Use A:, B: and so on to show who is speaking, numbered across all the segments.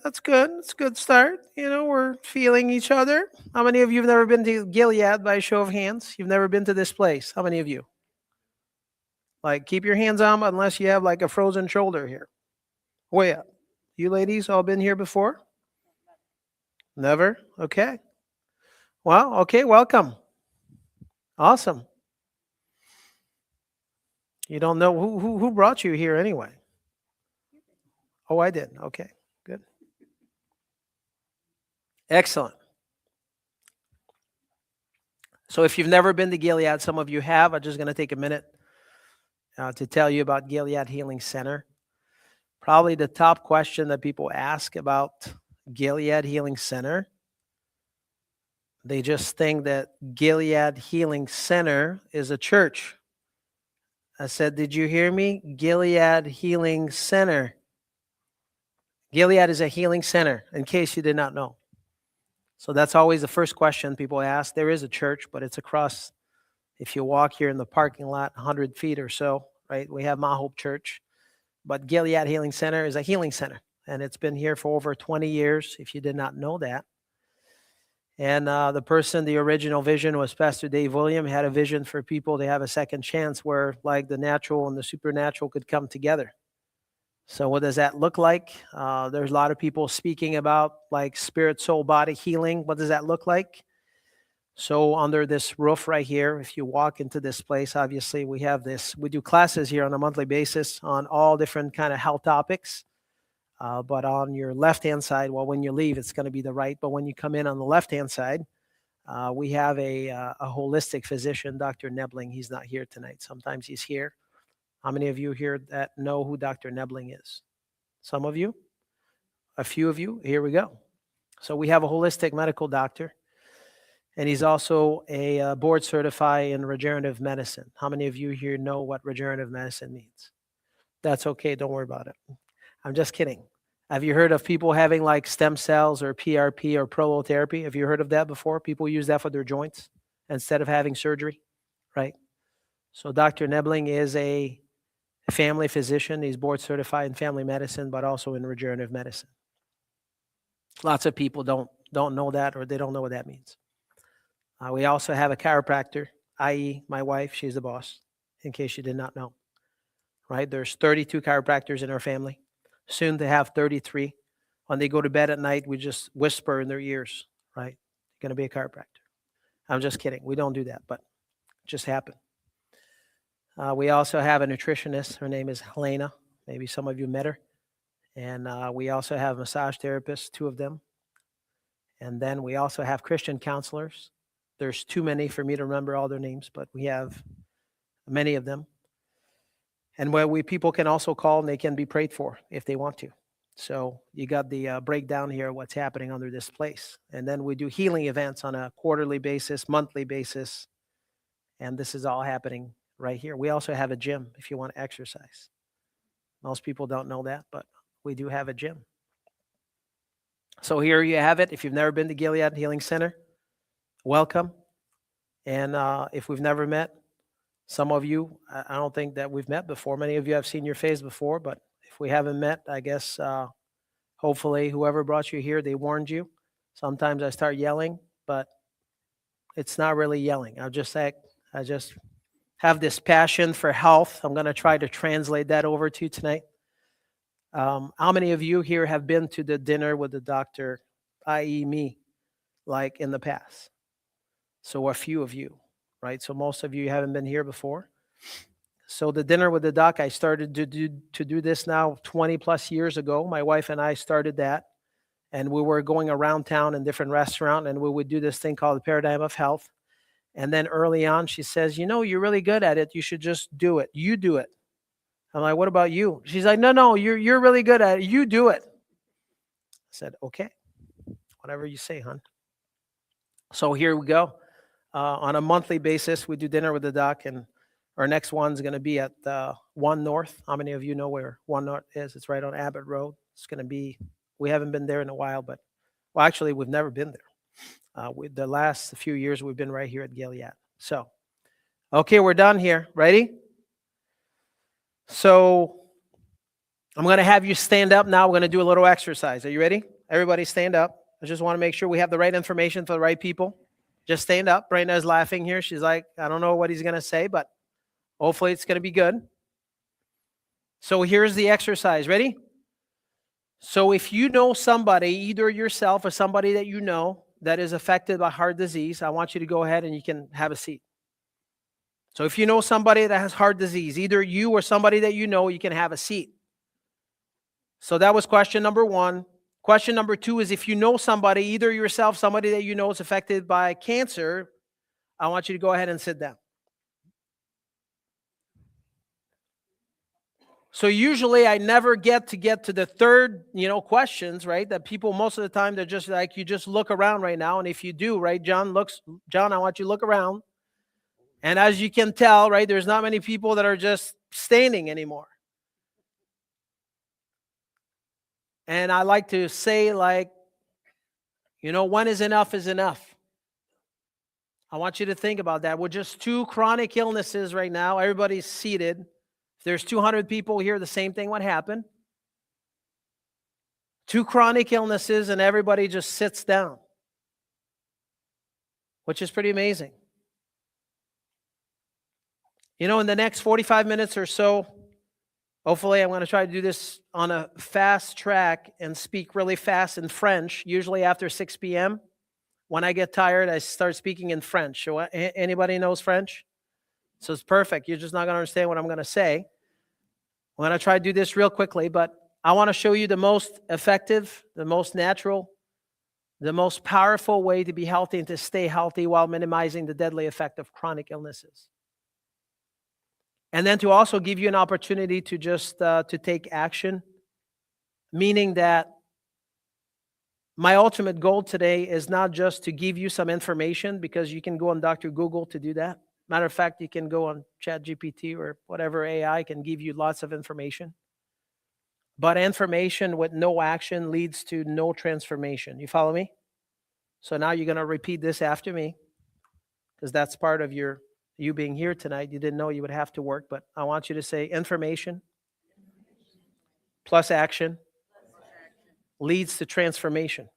A: That's good. It's a good start. We're feeling each other. How many of you have never been to Gilead by a show of hands? You've never been to this place. How many of you? Like, keep your hands on unless you have like a frozen shoulder here. Way up. You ladies all been here before? Never? Okay. Well, okay, welcome. Awesome. You don't know who brought you here anyway? Oh, I did. Okay, good. Excellent. So if you've never been to Gilead, some of you have. I'm just going to take a minute to tell you about Gilead Healing Center. Probably the top question that people ask about Gilead Healing Center. They just think that Gilead Healing Center is a church. I said, did you hear me? Gilead Healing Center. Gilead is a healing center, in case you did not know. So that's always the first question people ask. There is a church, but it's across, if you walk here in the parking lot, 100 feet or so, right? We have Mount Hope Church. But Gilead Healing Center is a healing center, and it's been here for over 20 years, if you did not know that. And the original vision was Pastor Dave William, had a vision for people to have a second chance where like the natural and the supernatural could come together. So what does that look like? There's a lot of people speaking about like spirit, soul, body healing. What does that look like? So under this roof right here, if you walk into this place, obviously we do classes here on a monthly basis on all different kind of health topics. But on your left-hand side, well, when you leave, it's going to be the right. But when you come in on the left-hand side, we have a holistic physician, Dr. Nebling. He's not here tonight. Sometimes he's here. How many of you here that know who Dr. Nebling is? Some of you? A few of you? Here we go. So we have a holistic medical doctor, and he's also a board certified in regenerative medicine. How many of you here know what regenerative medicine means? That's okay. Don't worry about it. I'm just kidding. Have you heard of people having like stem cells or PRP or prolotherapy? Have you heard of that before? People use that for their joints instead of having surgery, right? So Dr. Nebling is a family physician. He's board certified in family medicine, but also in regenerative medicine. Lots of people don't know that, or they don't know what that means. We also have a chiropractor, i.e. my wife. She's the boss, in case you did not know, right? There's 32 chiropractors in our family. Soon to have 33. When they go to bed at night, we just whisper in their ears, right? You're going to be a chiropractor. I'm just kidding. We don't do that, but it just happened. We also have a nutritionist. Her name is Helena. Maybe some of you met her. And we also have massage therapists, 2 of them. And then we also have Christian counselors. There's too many for me to remember all their names, but we have many of them. And where people can also call and they can be prayed for if they want to. So you got the breakdown here of what's happening under this place. And then we do healing events on a quarterly basis, monthly basis. And this is all happening right here. We also have a gym if you want to exercise. Most people don't know that, but we do have a gym. So here you have it. If you've never been to Gilead Healing Center, welcome. And if we've never met, some of you, I don't think that we've met before. Many of you have seen your face before, but if we haven't met, I guess hopefully whoever brought you here, they warned you. Sometimes I start yelling, but it's not really yelling. I just have this passion for health. I'm going to try to translate that over to you tonight. How many of you here have been to the dinner with the doctor, i.e. me, like in the past? So a few of you. Right, so most of you haven't been here before. So the dinner with the doc, I started to do this now 20 plus years ago. My wife and I started that, and we were going around town in different restaurants, and we would do this thing called the Paradigm of Health. And then early on, she says, you're really good at it. You should just do it. You do it. I'm like, what about you? She's like, no, you're really good at it. You do it. I said, okay, whatever you say, hon. So here we go. On a monthly basis, we do dinner with the doc, and our next one's going to be at 1 North. How many of you know where 1 North is? It's right on Abbott Road. It's going to be, we haven't been there in a while, but, well, actually, we've never been there. The last few years, we've been right here at Gilead. So, okay, we're done here. Ready? So, I'm going to have you stand up now. We're going to do a little exercise. Are you ready? Everybody stand up. I just want to make sure we have the right information for the right people. Just stand up. Brenda is laughing here. She's like, I don't know what he's going to say, but hopefully it's going to be good. So here's the exercise. Ready? So if you know somebody, either yourself or somebody that you know that is affected by heart disease, I want you to go ahead and you can have a seat. So if you know somebody that has heart disease, either you or somebody that you know, you can have a seat. So that was question number 1. Question number 2 is if you know somebody, either yourself, somebody that you know is affected by cancer, I want you to go ahead and sit down. So usually I never get to the third, questions, right? That people most of the time, they're just like, you just look around right now. And if you do, right, John, I want you to look around. And as you can tell, right, there's not many people that are just standing anymore. And I like to say, like, when is enough is enough. I want you to think about that. With just 2 chronic illnesses right now, everybody's seated. If there's 200 people here, the same thing would happen. 2 chronic illnesses and everybody just sits down, which is pretty amazing. In the next 45 minutes or so, hopefully I'm going to try to do this on a fast track and speak really fast in French, usually after 6 p.m. When I get tired, I start speaking in French. So anybody knows French? So it's perfect. You're just not going to understand what I'm going to say. I'm going to try to do this real quickly, but I want to show you the most effective, the most natural, the most powerful way to be healthy and to stay healthy while minimizing the deadly effect of chronic illnesses. And then to also give you an opportunity to just to take action, meaning that my ultimate goal today is not just to give you some information, because you can go on Dr. Google to do that. Matter of fact, you can go on ChatGPT or whatever AI can give you lots of information. But information with no action leads to no transformation. You follow me? So now you're going to repeat this after me, because that's part of you being here tonight. You didn't know you would have to work, but I want you to say information plus action leads to transformation.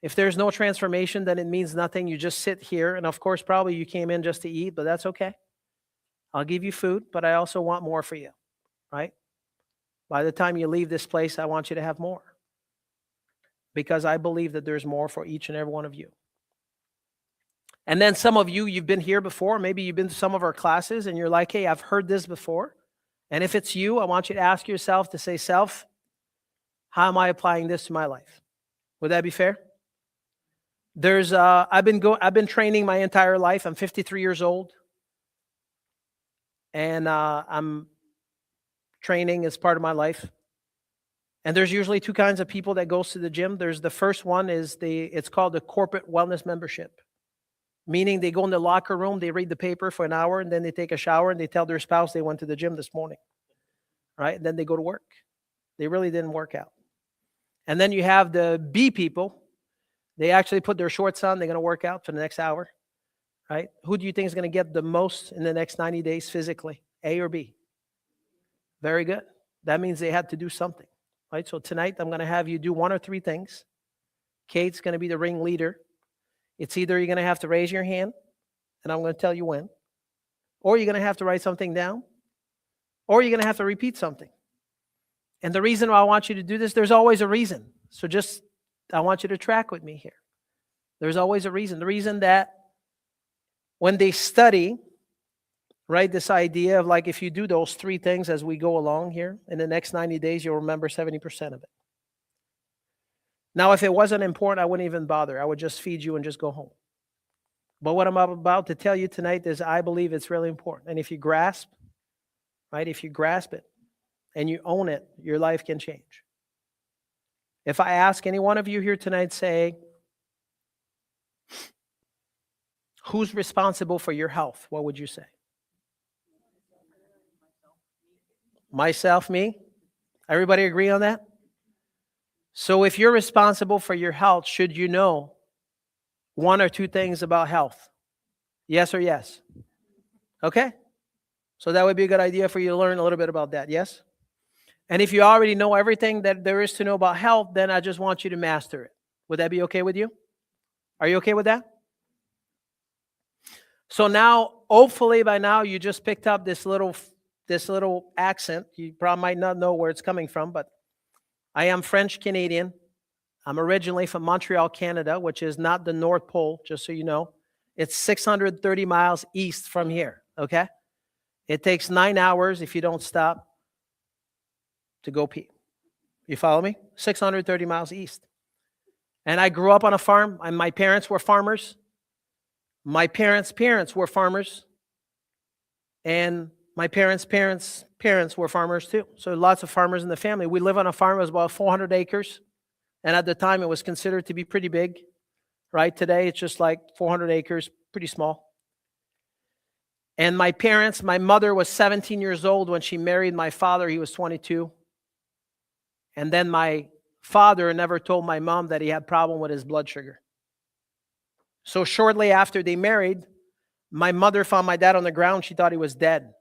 A: If there's no transformation, then it means nothing. You just sit here, and of course, probably you came in just to eat, but that's okay. I'll give you food, but I also want more for you, right? By the time you leave this place, I want you to have more, because I believe that there's more for each and every one of you. And then some of you, you've been here before. Maybe you've been to some of our classes, and you're like, hey, I've heard this before. And if it's you, I want you to ask yourself to say, self, how am I applying this to my life? Would that be fair? I've been training my entire life. I'm 53 years old. And I'm training as part of my life. And there's usually 2 kinds of people that goes to the gym. There's the first one it's called the corporate wellness membership. Meaning they go in the locker room, they read the paper for an hour, and then they take a shower and they tell their spouse they went to the gym this morning. Right? And then they go to work. They really didn't work out. And then you have the B people. They actually put their shorts on. They're going to work out for the next hour. Right? Who do you think is going to get the most in the next 90 days physically? A or B? Very good. That means they had to do something. Right? So tonight I'm going to have you do 1 or 3 things. Kate's going to be the ring leader. It's either you're going to have to raise your hand, and I'm going to tell you when, or you're going to have to write something down, or you're going to have to repeat something. And the reason why I want you to do this, there's always a reason. So I want you to track with me here. There's always a reason. The reason that when they study, right, this idea of like if you do those 3 things as we go along here, in the next 90 days, you'll remember 70% of it. Now, if it wasn't important, I wouldn't even bother. I would just feed you and just go home. But what I'm about to tell you tonight is I believe it's really important. And if you grasp, right, if you grasp it and you own it, your life can change. If I ask any one of you here tonight, say, who's responsible for your health? What would you say? Myself, me? Everybody agree on that? So if you're responsible for your health, should you know 1 or 2 things about health? Yes or yes? Okay. So that would be a good idea for you to learn a little bit about that, yes? And if you already know everything that there is to know about health, then I just want you to master it. Would that be okay with you? Are you okay with that? So now, hopefully by now, you just picked up this little accent. You probably might not know where it's coming from, but I am French Canadian. I'm originally from Montreal, Canada, which is not the North Pole, just so you know. It's 630 miles east from here, okay? It takes 9 hours if you don't stop to go pee. You follow me? 630 miles east. And I grew up on a farm, and my parents were farmers. My parents' parents were farmers. And my parents' parents were farmers too. So lots of farmers in the family. We live on a farm that was about 400 acres. And at the time, it was considered to be pretty big, right? Today, it's just like 400 acres, pretty small. And my mother was 17 years old when she married my father. He was 22. And then my father never told my mom that he had a problem with his blood sugar. So shortly after they married, my mother found my dad on the ground. She thought he was dead.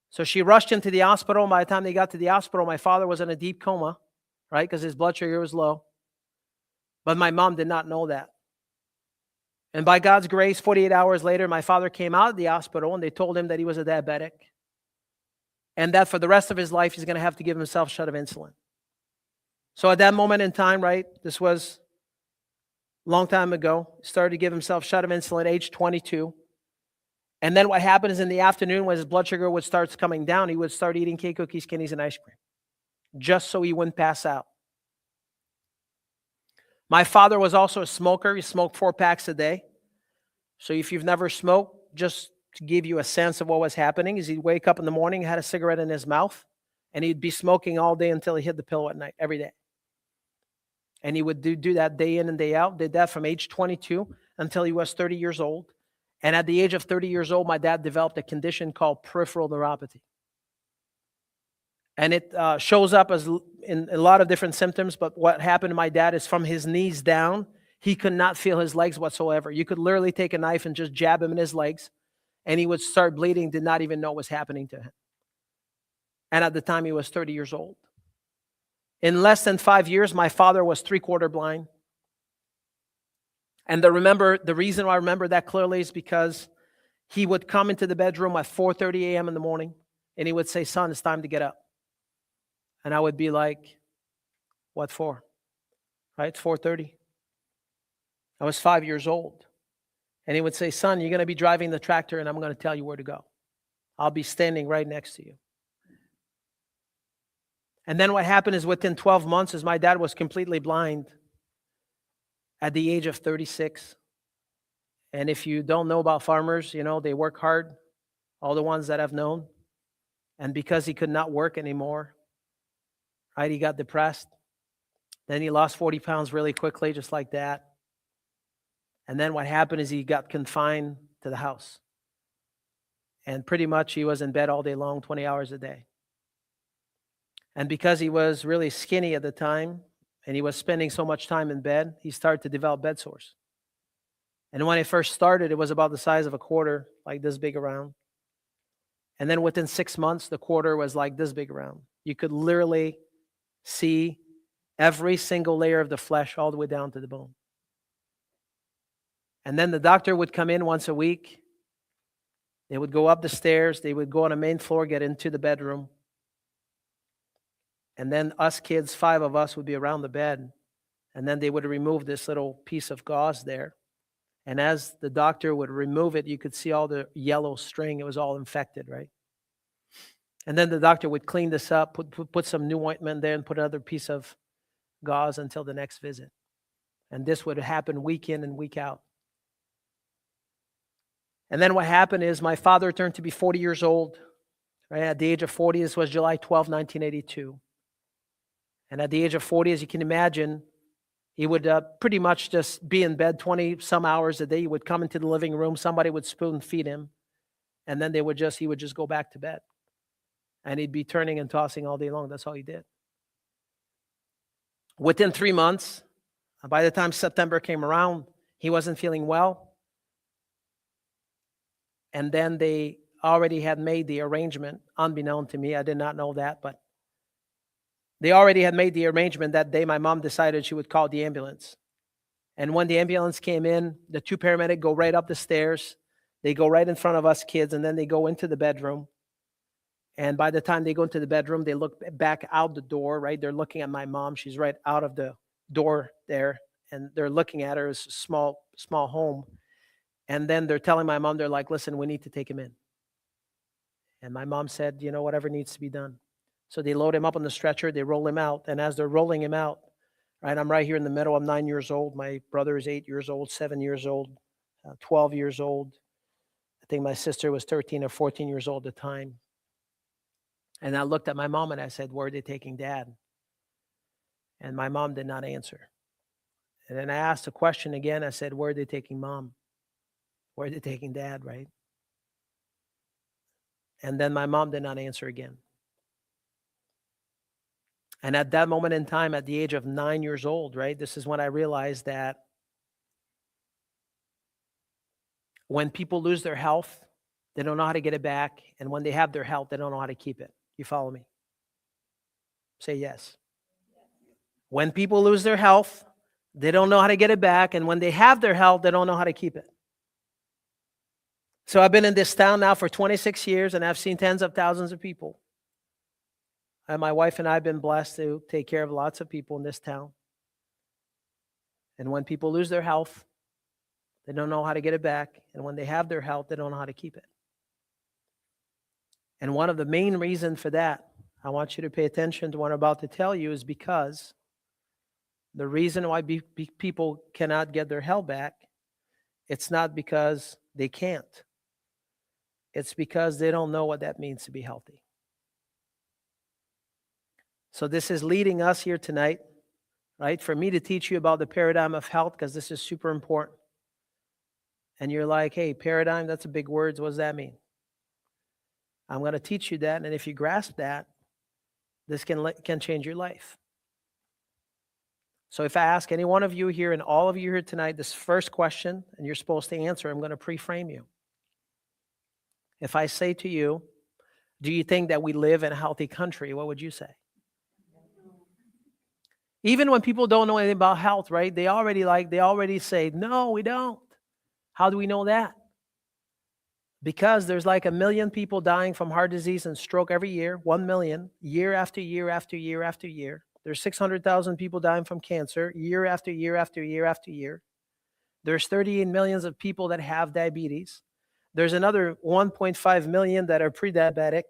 A: So she rushed him to the hospital. By the time they got to the hospital, my father was in a deep coma, right? Because his blood sugar was low. But my mom did not know that. And by God's grace, 48 hours later, my father came out of the hospital and they told him that he was a diabetic. And that for the rest of his life, he's going to have to give himself a shot of insulin. So at that moment in time, right, this was a long time ago, he started to give himself a shot of insulin at age 22. And then what happened is in the afternoon, when his blood sugar would start coming down, he would start eating cake, cookies, candies, and ice cream, just so he wouldn't pass out. My father was also a smoker. He smoked 4 packs a day. So if you've never smoked, just to give you a sense of what was happening, is he'd wake up in the morning, had a cigarette in his mouth, and he'd be smoking all day until he hit the pillow at night, every day. And he would do that day in and day out, did that from age 22 until he was 30 years old. And at the age of 30 years old, my dad developed a condition called peripheral neuropathy. And it shows up as in a lot of different symptoms, but what happened to my dad is from his knees down, he could not feel his legs whatsoever. You could literally take a knife and just jab him in his legs, and he would start bleeding, did not even know what was happening to him. And at the time, he was 30 years old. In less than 5 years, my father was 3/4 blind. And the reason why I remember that clearly is because he would come into the bedroom at 4:30 a.m. in the morning, and he would say, "Son, it's time to get up." And I would be like, "What for?" Right? It's 4:30. I was 5 years old. And he would say, "Son, you're going to be driving the tractor, and I'm going to tell you where to go. I'll be standing right next to you." And then what happened is within 12 months, as my dad was completely blind at the age of 36. And if you don't know about farmers, you know, they work hard, all the ones that I've known. And because he could not work anymore, right, he got depressed. Then he lost 40 pounds really quickly, just like that. And then what happened is he got confined to the house. And pretty much he was in bed all day long, 20 hours a day. And because he was really skinny at the time, and he was spending so much time in bed, he started to develop bed sores. And when it first started, it was about the size of a quarter, like this big around. And then within 6 months, the quarter was like this big around. You could literally see every single layer of the flesh all the way down to the bone. And then the doctor would come in once a week. They would go up the stairs. They would go on the main floor, get into the bedroom. And then us kids, 5 of us, would be around the bed. And then they would remove this little piece of gauze there. And as the doctor would remove it, you could see all the yellow string. It was all infected, right? And then the doctor would clean this up, put some new ointment there, and put another piece of gauze until the next visit. And this would happen week in and week out. And then what happened is my father turned to be 40 years old. Right? At the age of 40, this was July 12, 1982. And at the age of 40, as you can imagine, he would pretty much just be in bed 20-some hours a day. He would come into the living room. Somebody would spoon feed him. And then he would just go back to bed. And he'd be turning and tossing all day long. That's all he did. Within 3 months, by the time September came around, he wasn't feeling well. And then they already had made the arrangement, unbeknown to me. I did not know that, but they already had made the arrangement that day. My mom decided she would call the ambulance. And when the ambulance came in, the two paramedics go right up the stairs. They go right in front of us kids, and then they go into the bedroom. And by the time they go into the bedroom, they look back out the door, right? They're looking at my mom. She's right out of the door there, and they're looking at her. It's a small home. And then they're telling my mom, they're like, listen, we need to take him in. And my mom said, whatever needs to be done. So they load him up on the stretcher, they roll him out. And as they're rolling him out, right, I'm right here in the middle. I'm 9 years old. My brother is 8 years old, 7 years old, 12 years old. I think my sister was 13 or 14 years old at the time. And I looked at my mom and I said, where are they taking Dad? And my mom did not answer. And then I asked the question again. I said, where are they taking Mom? Where are they taking Dad, right? And then my mom did not answer again. And at that moment in time, at the age of 9 years old, right, this is when I realized that when people lose their health, they don't know how to get it back. And when they have their health, they don't know how to keep it. You follow me? Say yes. When people lose their health, they don't know how to get it back. And when they have their health, they don't know how to keep it. So I've been in this town now for 26 years, and I've seen tens of thousands of people. And my wife and I have been blessed to take care of lots of people in this town. And when people lose their health, they don't know how to get it back. And when they have their health, they don't know how to keep it. And one of the main reasons for that, I want you to pay attention to what I'm about to tell you, is because the reason why people cannot get their health back, it's not because they can't. It's because they don't know what that means to be healthy. So this is leading us here tonight, right, for me to teach you about the paradigm of health, because this is super important. And you're like, hey, paradigm, that's a big word. What does that mean? I'm going to teach you that, and if you grasp that, this can change your life. So if I ask any one of you here and all of you here tonight this first question, and you're supposed to answer, I'm going to pre-frame you. If I say to you, do you think that we live in a healthy country? What would you say? Even when people don't know anything about health, right? They already say, no, we don't. How do we know that? Because there's like 1 million people dying from heart disease and stroke every year, 1 million, year after year after year after year. There's 600,000 people dying from cancer year after year after year after year. There's 38 millions of people that have diabetes. There's another 1.5 million that are pre-diabetic.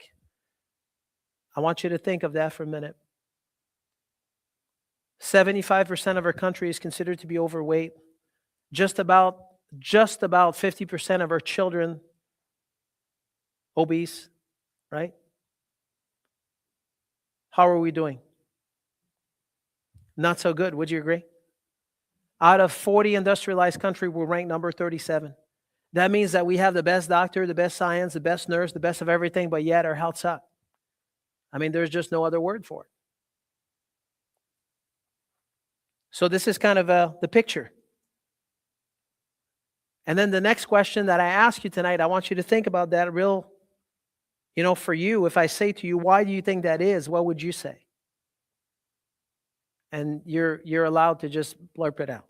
A: I want you to think of that for a minute. 75% of our country is considered to be overweight. Just about 50% of our children obese, right? How are we doing? Not so good. Would you agree? Out of 40 industrialized countries, we're ranked number 37. That means that we have the best doctor, the best science, the best nurse, the best of everything, but yet our health sucks. I mean, there's just no other word for it. So this is kind of the picture. And then the next question that I ask you tonight, I want you to think about that real, for you. If I say to you, why do you think that is? What would you say? And you're allowed to just blurb it out.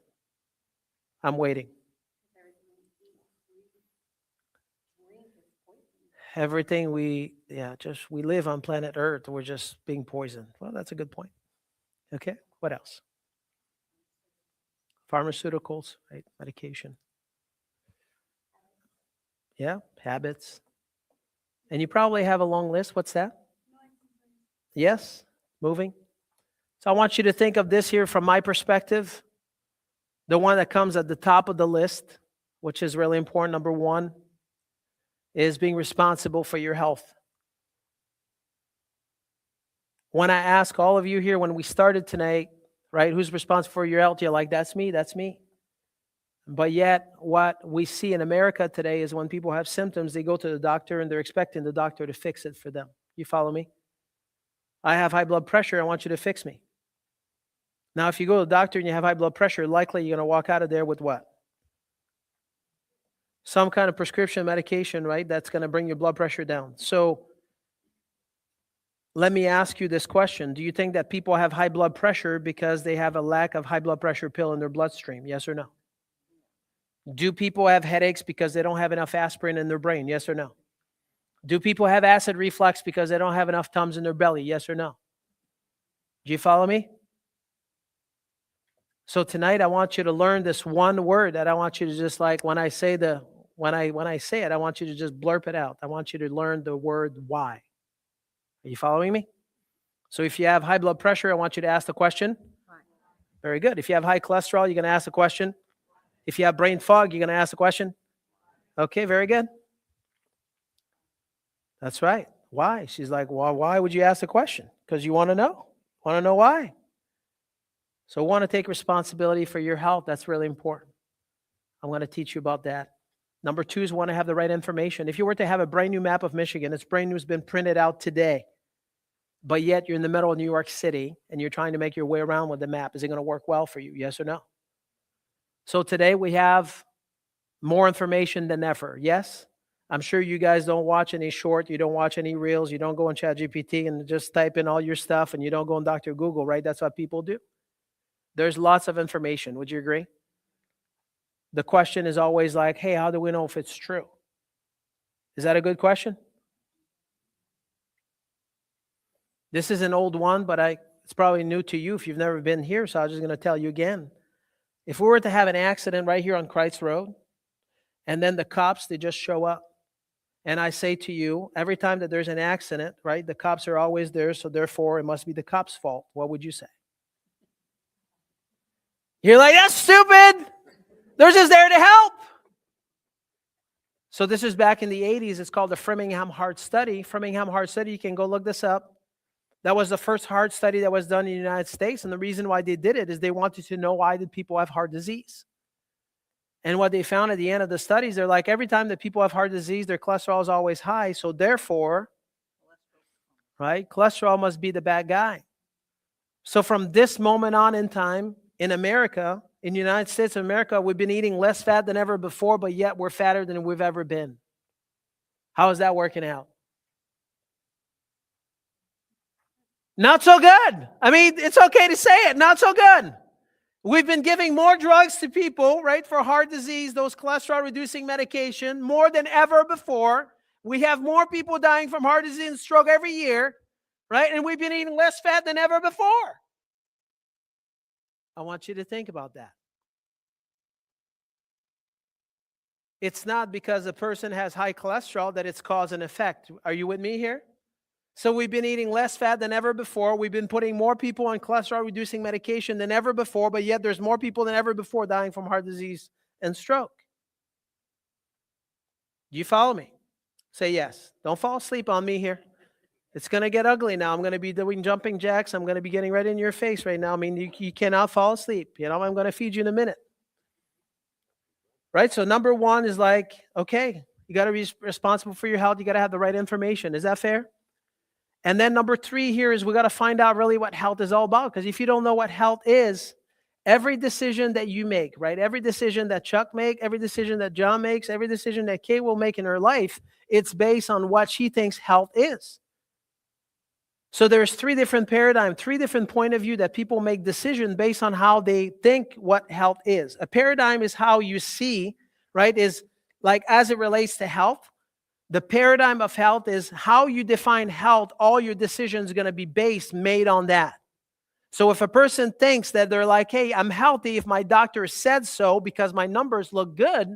A: I'm waiting. Everything we live on planet Earth, we're just being poisoned. Well, that's a good point. Okay, what else? Pharmaceuticals, right? Medication. Yeah, habits. And you probably have a long list. What's that? Yes, moving. So I want you to think of this here from my perspective. The one that comes at the top of the list, which is really important, number one, is being responsible for your health. When I ask all of you here, when we started tonight, right, who's responsible for your health? You're like, that's me, that's me. But yet, what we see in America today is when people have symptoms, they go to the doctor and they're expecting the doctor to fix it for them. You follow me? I have high blood pressure, I want you to fix me. Now, if you go to the doctor and you have high blood pressure, likely you're going to walk out of there with what? some kind of prescription medication, right? That's going to bring your blood pressure down. So let me ask you this question. Do you think that people have high blood pressure because they have a lack of high blood pressure pill in their bloodstream? Yes or no? Do people have headaches because they don't have enough aspirin in their brain? Yes or no? Do people have acid reflux because they don't have enough Tums in their belly? Yes or no? Do you follow me? So tonight I want you to learn this one word that I want you to just like when I say it, I want you to just blurp it out. I want you to learn the word why. Are you following me? So if you have high blood pressure, I want you to ask the question. Why? Very good. If you have high cholesterol, you're going to ask the question. If you have brain fog, you're going to ask the question. Okay, very good. That's right. Why? She's like, well, why would you ask the question? Because you want to know. Want to know why? So want to take responsibility for your health. That's really important. I'm going to teach you about that. Number 2 is want to have the right information. If you were to have a brand new map of Michigan, it's brand new, it's been printed out today, but yet you're in the middle of New York City and you're trying to make your way around with the map, is it going to work well for you? Yes or no? So today we have more information than ever. Yes? I'm sure you guys don't watch any short, you don't watch any reels, you don't go on ChatGPT and just type in all your stuff and you don't go on Dr. Google, right? That's what people do. There's lots of information. Would you agree? The question is always like, hey, how do we know if it's true? Is that a good question? This is an old one, but it's probably new to you if you've never been here, so I'm just going to tell you again. If we were to have an accident right here on Christ Road, and then the cops, they just show up, and I say to you, every time that there's an accident, right, the cops are always there, so therefore it must be the cops' fault. What would you say? You're like, that's stupid. They're just there to help. So this is back in the 80s. It's called the Framingham Heart Study. Framingham Heart Study, you can go look this up. That was the first heart study that was done in the United States. And the reason why they did it is they wanted to know why did people have heart disease. And what they found at the end of the studies, they're like, every time that people have heart disease, their cholesterol is always high. So therefore, right, cholesterol must be the bad guy. So from this moment on in time, in America, in the United States of America, we've been eating less fat than ever before, but yet we're fatter than we've ever been. How is that working out? Not so good. I mean, it's okay to say it. Not so good. We've been giving more drugs to people, right, for heart disease, those cholesterol-reducing medication, more than ever before. We have more people dying from heart disease and stroke every year, right? And we've been eating less fat than ever before. I want you to think about that. It's not because a person has high cholesterol that it's cause and effect. Are you with me here? So we've been eating less fat than ever before. We've been putting more people on cholesterol-reducing medication than ever before, but yet there's more people than ever before dying from heart disease and stroke. Do you follow me? Say yes. Don't fall asleep on me here. It's going to get ugly now. I'm going to be doing jumping jacks. I'm going to be getting right in your face right now. I mean, you cannot fall asleep. You know, I'm going to feed you in a minute. Right? So number 1 is like, okay, you got to be responsible for your health. You got to have the right information. Is that fair? And then number 3 here is we got to find out really what health is all about. Because if you don't know what health is, every decision that you make, right? Every decision that Chuck makes, every decision that John makes, every decision that Kay will make in her life, it's based on what she thinks health is. So there's 3 different paradigms, 3 different point of view that people make decisions based on how they think what health is. A paradigm is how you see, right, is like as it relates to health. The paradigm of health is how you define health. All your decisions are going to be made on that. So if a person thinks that they're like, hey, I'm healthy if my doctor said so because my numbers look good,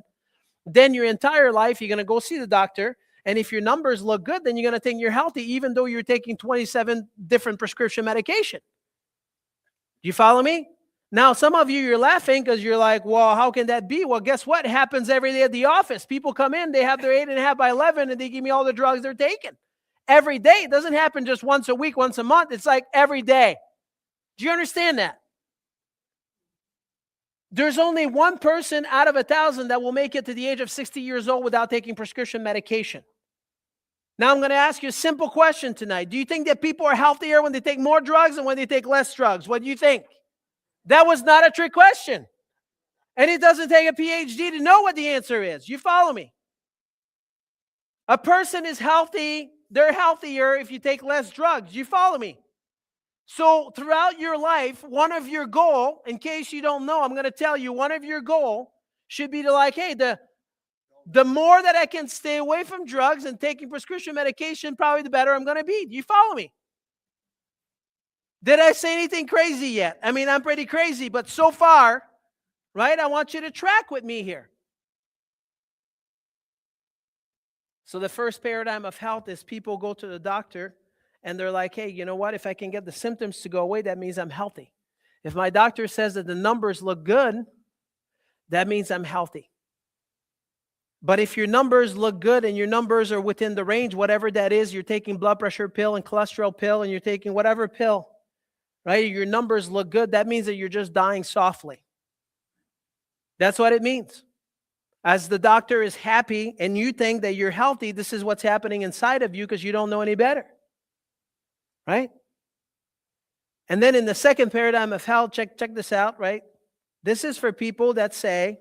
A: then your entire life you're going to go see the doctor. And if your numbers look good, then you're going to think you're healthy, even though you're taking 27 different prescription medication. Do you follow me? Now, some of you, you're laughing because you're like, well, how can that be? Well, guess what? It happens every day at the office. People come in, they have their 8.5 by 11, and they give me all the drugs they're taking. Every day. It doesn't happen just once a week, once a month. It's like every day. Do you understand that? There's only 1 person out of 1,000 that will make it to the age of 60 years old without taking prescription medication. Now, I'm going to ask you a simple question tonight. Do you think that people are healthier when they take more drugs and when they take less drugs? What do you think? That was not a trick question. And it doesn't take a PhD to know what the answer is. You follow me? A person is healthy. They're healthier if you take less drugs. You follow me? So throughout your life, one of your goal, in case you don't know, I'm going to tell you, one of your goal should be to like, hey, the more that I can stay away from drugs and taking prescription medication, probably the better I'm going to be. Do you follow me? Did I say anything crazy yet? I mean, I'm pretty crazy, but so far, right, I want you to track with me here. So the first paradigm of health is people go to the doctor and they're like, hey, you know what? If I can get the symptoms to go away, that means I'm healthy. If my doctor says that the numbers look good, that means I'm healthy. But if your numbers look good and your numbers are within the range, whatever that is, you're taking blood pressure pill and cholesterol pill and you're taking whatever pill, right? Your numbers look good. That means that you're just dying softly. That's what it means. As the doctor is happy and you think that you're healthy, this is what's happening inside of you because you don't know any better. Right? And then in the second paradigm of health, check this out, right? This is for people that say,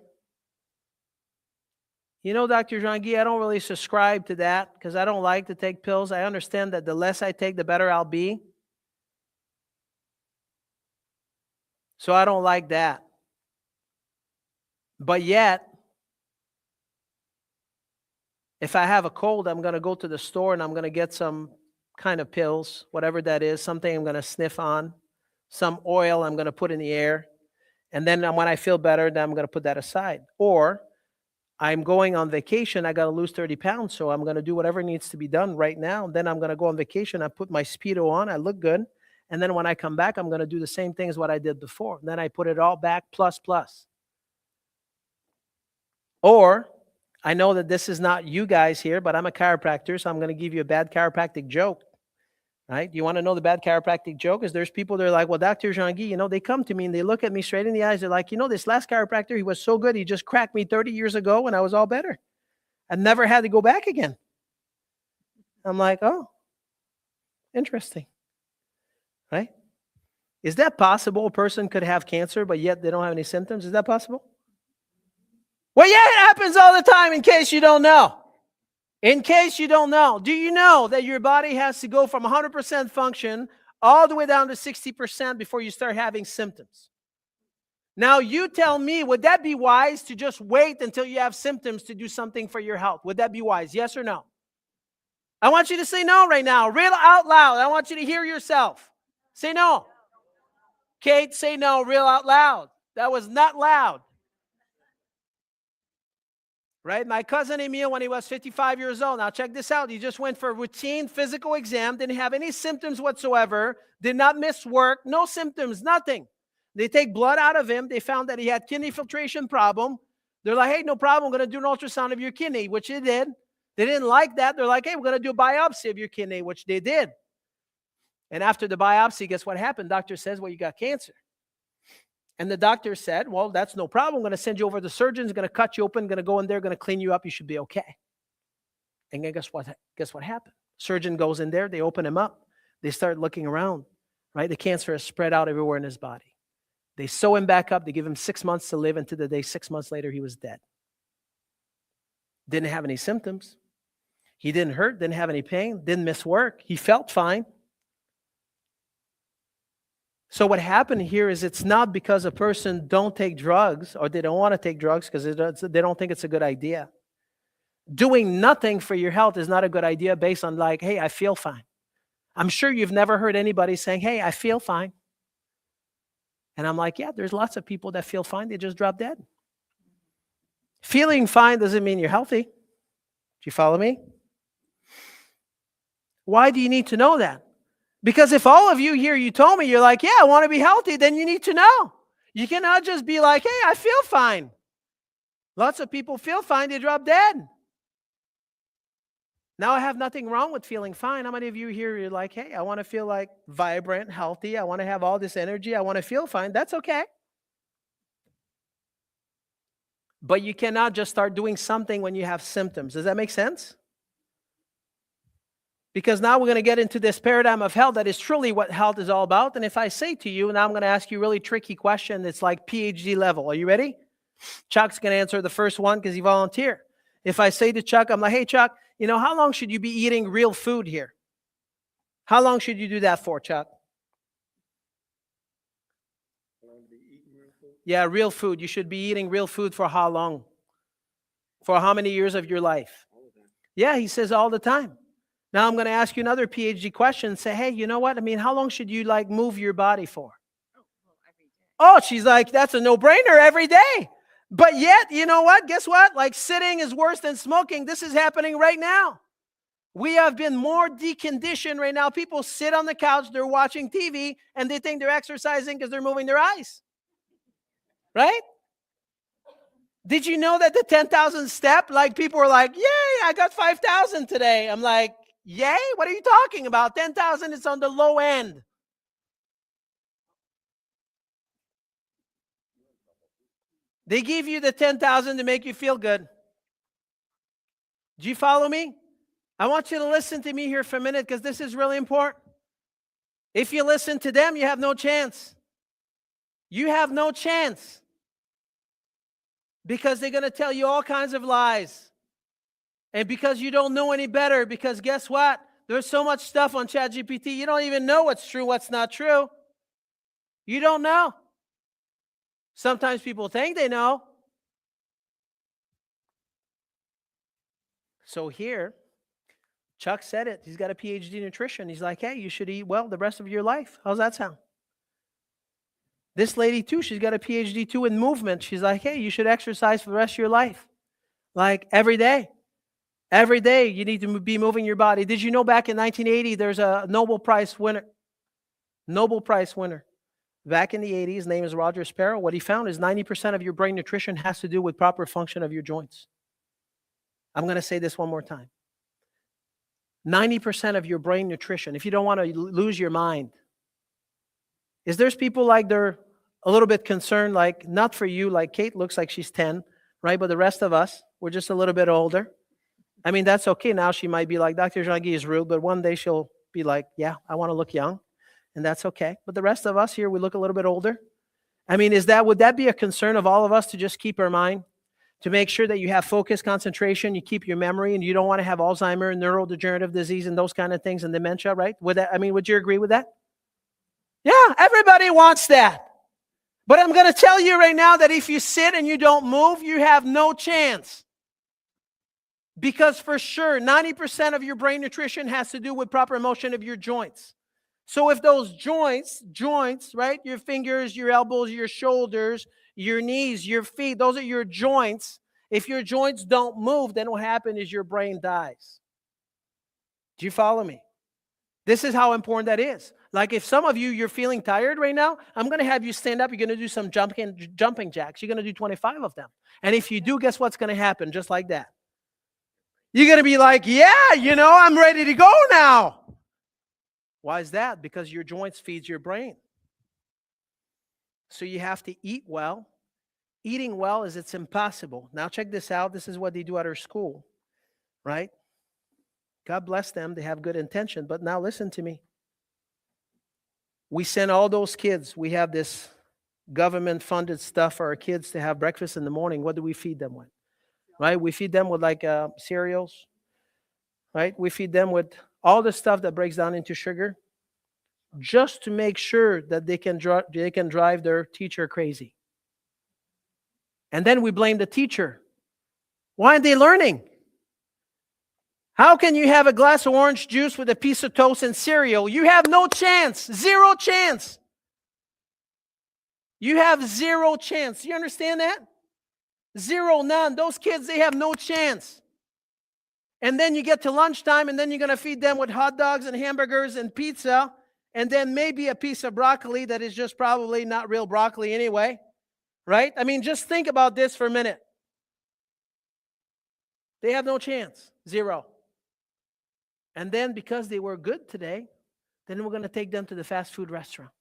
A: you know, Dr. Jean-Guy, I don't really subscribe to that because I don't like to take pills. I understand that the less I take, the better I'll be. So I don't like that. But yet, if I have a cold, I'm going to go to the store and I'm going to get some kind of pills, whatever that is, something I'm going to sniff on, some oil I'm going to put in the air. And then when I feel better, then I'm going to put that aside. Or I'm going on vacation. I got to lose 30 pounds. So I'm going to do whatever needs to be done right now. Then I'm going to go on vacation. I put my Speedo on. I look good. And then when I come back, I'm going to do the same thing as what I did before. Then I put it all back plus. Or I know that this is not you guys here, but I'm a chiropractor, so I'm going to give you a bad chiropractic joke. Right? You want to know the bad chiropractic joke? Is there's people that are like, well, Dr. Jean-Guy, you know, they come to me and they look at me straight in the eyes. They're like, you know, this last chiropractor, he was so good. He just cracked me 30 years ago and I was all better. I never had to go back again. I'm like, oh, interesting. Right? Is that possible? A person could have cancer, but yet they don't have any symptoms. Is that possible? Well, yeah, it happens all the time in case you don't know. In case you don't know, do you know that your body has to go from 100% function all the way down to 60% before you start having symptoms? Now, you tell me, would that be wise to just wait until you have symptoms to do something for your health? Would that be wise? Yes or no? I want you to say no right now, real out loud. I want you to hear yourself. Say no. Kate, say no, real out loud. That was not loud. Right? My cousin Emil, when he was 55 years old, now check this out. He just went for a routine physical exam, didn't have any symptoms whatsoever, did not miss work, no symptoms, nothing. They take blood out of him. They found that he had kidney filtration problem. They're like, hey, no problem. I'm going to do an ultrasound of your kidney, which they did. They didn't like that. They're like, hey, we're going to do a biopsy of your kidney, which they did. And after the biopsy, guess what happened? Doctor says, well, you got cancer. And the doctor said, well, that's no problem. I'm going to send you over to the surgeon. He's going to cut you open, going to go in there, going to clean you up. You should be okay. And then guess what happened? Surgeon goes in there. They open him up. They start looking around, right? The cancer is spread out everywhere in his body. They sew him back up. They give him 6 months to live. And to the day 6 months later, he was dead. Didn't have any symptoms. He didn't hurt, didn't have any pain, didn't miss work. He felt fine. So what happened here is it's not because a person don't take drugs or they don't want to take drugs because they don't think it's a good idea. Doing nothing for your health is not a good idea based on like, hey, I feel fine. I'm sure you've never heard anybody saying, hey, I feel fine. And I'm like, yeah, there's lots of people that feel fine. They just drop dead. Feeling fine doesn't mean you're healthy. Do you follow me? Why do you need to know that? Because if all of you here, you told me, you're like, yeah, I want to be healthy, then you need to know. You cannot just be like, hey, I feel fine. Lots of people feel fine, they drop dead. Now I have nothing wrong with feeling fine. How many of you here, you're like, hey, I want to feel like vibrant, healthy. I want to have all this energy. I want to feel fine. That's okay. But you cannot just start doing something when you have symptoms. Does that make sense? Because now we're going to get into this paradigm of health that is truly what health is all about. And if I say to you, now I'm going to ask you a really tricky question. It's like PhD level. Are you ready? Chuck's going to answer the first one because he volunteered. If I say to Chuck, I'm like, hey, Chuck, how long should you be eating real food here? How long should you do that for, Chuck? Yeah, real food. You should be eating real food for how long? For how many years of your life? Yeah, he says all the time. Now I'm going to ask you another PhD question. Say, hey, you know what? How long should you move your body for? Oh, she's like, that's a no-brainer every day. But yet, you know what? Guess what? Sitting is worse than smoking. This is happening right now. We have been more deconditioned right now. People sit on the couch, they're watching TV, and they think they're exercising because they're moving their eyes. Right? Did you know that the 10,000 step, people were like, yay, I got 5,000 today. I'm like, yay? What are you talking about? 10,000 is on the low end. They give you the 10,000 to make you feel good. Do you follow me? I want you to listen to me here for a minute because this is really important. If you listen to them, you have no chance. You have no chance. Because they're going to tell you all kinds of lies. And because you don't know any better, because guess what? There's so much stuff on ChatGPT, you don't even know what's true, what's not true. You don't know. Sometimes people think they know. So here, Chuck said it. He's got a PhD in nutrition. He's like, hey, you should eat well the rest of your life. How's that sound? This lady too, she's got a PhD too in movement. She's like, hey, you should exercise for the rest of your life. Every day. Every day you need to be moving your body. Did you know back in 1980, there's a Nobel Prize winner. Nobel Prize winner. Back in the 80s, his name is Roger Sparrow. What he found is 90% of your brain nutrition has to do with proper function of your joints. I'm going to say this one more time. 90% of your brain nutrition, if you don't want to lose your mind, is there's people they're a little bit concerned, not for you, Kate looks like she's 10, right? But the rest of us, we're just a little bit older. That's okay. Now she might be like, Dr. Jean-Guy is rude, but one day she'll be like, yeah, I want to look young. And that's okay. But the rest of us here, we look a little bit older. Would that be a concern of all of us to just keep our mind? To make sure that you have focus, concentration, you keep your memory, and you don't want to have Alzheimer's, neurodegenerative disease, and those kind of things, and dementia, right? Would you agree with that? Yeah, everybody wants that. But I'm going to tell you right now that if you sit and you don't move, you have no chance. Because for sure, 90% of your brain nutrition has to do with proper motion of your joints. So if those joints, right? Your fingers, your elbows, your shoulders, your knees, your feet, those are your joints. If your joints don't move, then what happens is your brain dies. Do you follow me? This is how important that is. If some of you, you're feeling tired right now, I'm going to have you stand up. You're going to do some jumping jacks. You're going to do 25 of them. And if you do, guess what's going to happen? Just like that. You're going to be like, yeah, I'm ready to go now. Why is that? Because your joints feeds your brain. So you have to eat well. Eating well it's impossible. Now check this out. This is what they do at our school, right? God bless them. They have good intention. But now listen to me. We send all those kids. We have this government-funded stuff for our kids to have breakfast in the morning. What do we feed them with? Right? We feed them with cereals. Right? We feed them with all the stuff that breaks down into sugar just to make sure that they can drive their teacher crazy. And then we blame the teacher. Why aren't they learning? How can you have a glass of orange juice with a piece of toast and cereal? You have no chance. Zero chance. You have zero chance. You understand that? Zero, none. Those kids, they have no chance. And then you get to lunchtime, and then you're going to feed them with hot dogs and hamburgers and pizza, and then maybe a piece of broccoli that is just probably not real broccoli anyway. Right? Just think about this for a minute. They have no chance. Zero. And then because they were good today, then we're going to take them to the fast food restaurant.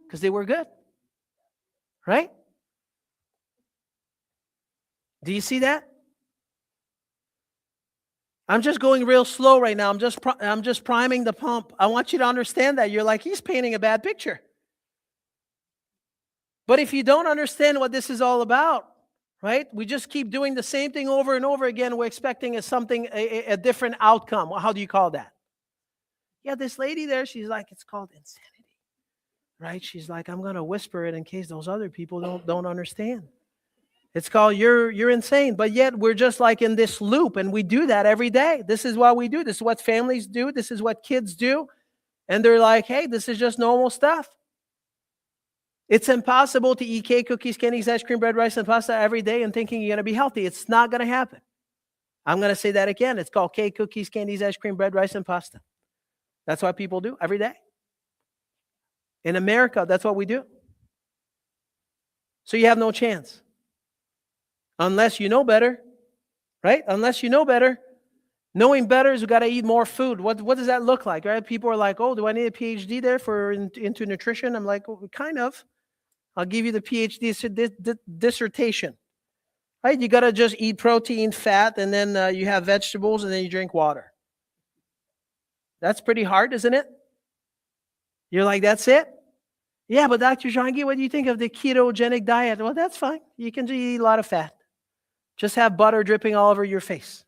A: Because they were good. Right? Do you see that? I'm just going real slow right now. I'm just priming the pump. I want you to understand that. You're like, he's painting a bad picture. But if you don't understand what this is all about, right? We just keep doing the same thing over and over again. We're expecting a different outcome. Well, how do you call that? Yeah, this lady there, she's like, it's called insanity, right? She's like, I'm going to whisper it in case those other people don't understand. It's called you're insane. But yet we're just like in this loop, and we do that every day. This is what we do. This is what families do. This is what kids do. And they're like, hey, this is just normal stuff. It's impossible to eat cake, cookies, candies, ice cream, bread, rice, and pasta every day and thinking you're going to be healthy. It's not going to happen. I'm going to say that again. It's called cake, cookies, candies, ice cream, bread, rice, and pasta. That's what people do every day. In America, that's what we do. So you have no chance. Unless you know better, right? Unless you know better. Knowing better is we got to eat more food. What does that look like, right? People are like, oh, do I need a PhD there for into nutrition? I'm like, well, kind of. I'll give you the PhD dissertation. Right? You got to just eat protein, fat, and then you have vegetables, and then you drink water. That's pretty hard, isn't it? You're like, that's it? Yeah, but Dr. Jean-Guy, what do you think of the ketogenic diet? Well, that's fine. You can just eat a lot of fat. Just have butter dripping all over your face.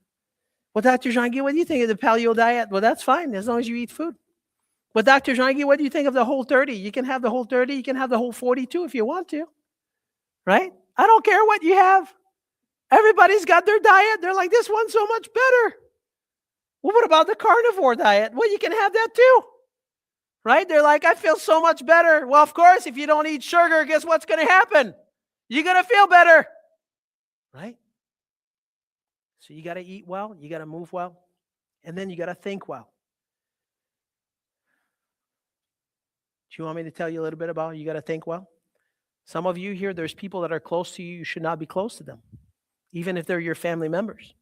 A: Well, Dr. Jean-Guy, what do you think of the paleo diet? Well, that's fine, as long as you eat food. But Dr. Jean-Guy, what do you think of the Whole30? You can have the Whole30, you can have the Whole40 too if you want to. Right? I don't care what you have. Everybody's got their diet. They're like, this one's so much better. Well, what about the carnivore diet? Well, you can have that too. Right? They're like, I feel so much better. Well, of course, if you don't eat sugar, guess what's going to happen? You're going to feel better. Right? So you got to eat well, you got to move well, and then you got to think well. Do you want me to tell you a little bit about you got to think well? Some of you here, there's people that are close to you, you should not be close to them, even if they're your family members,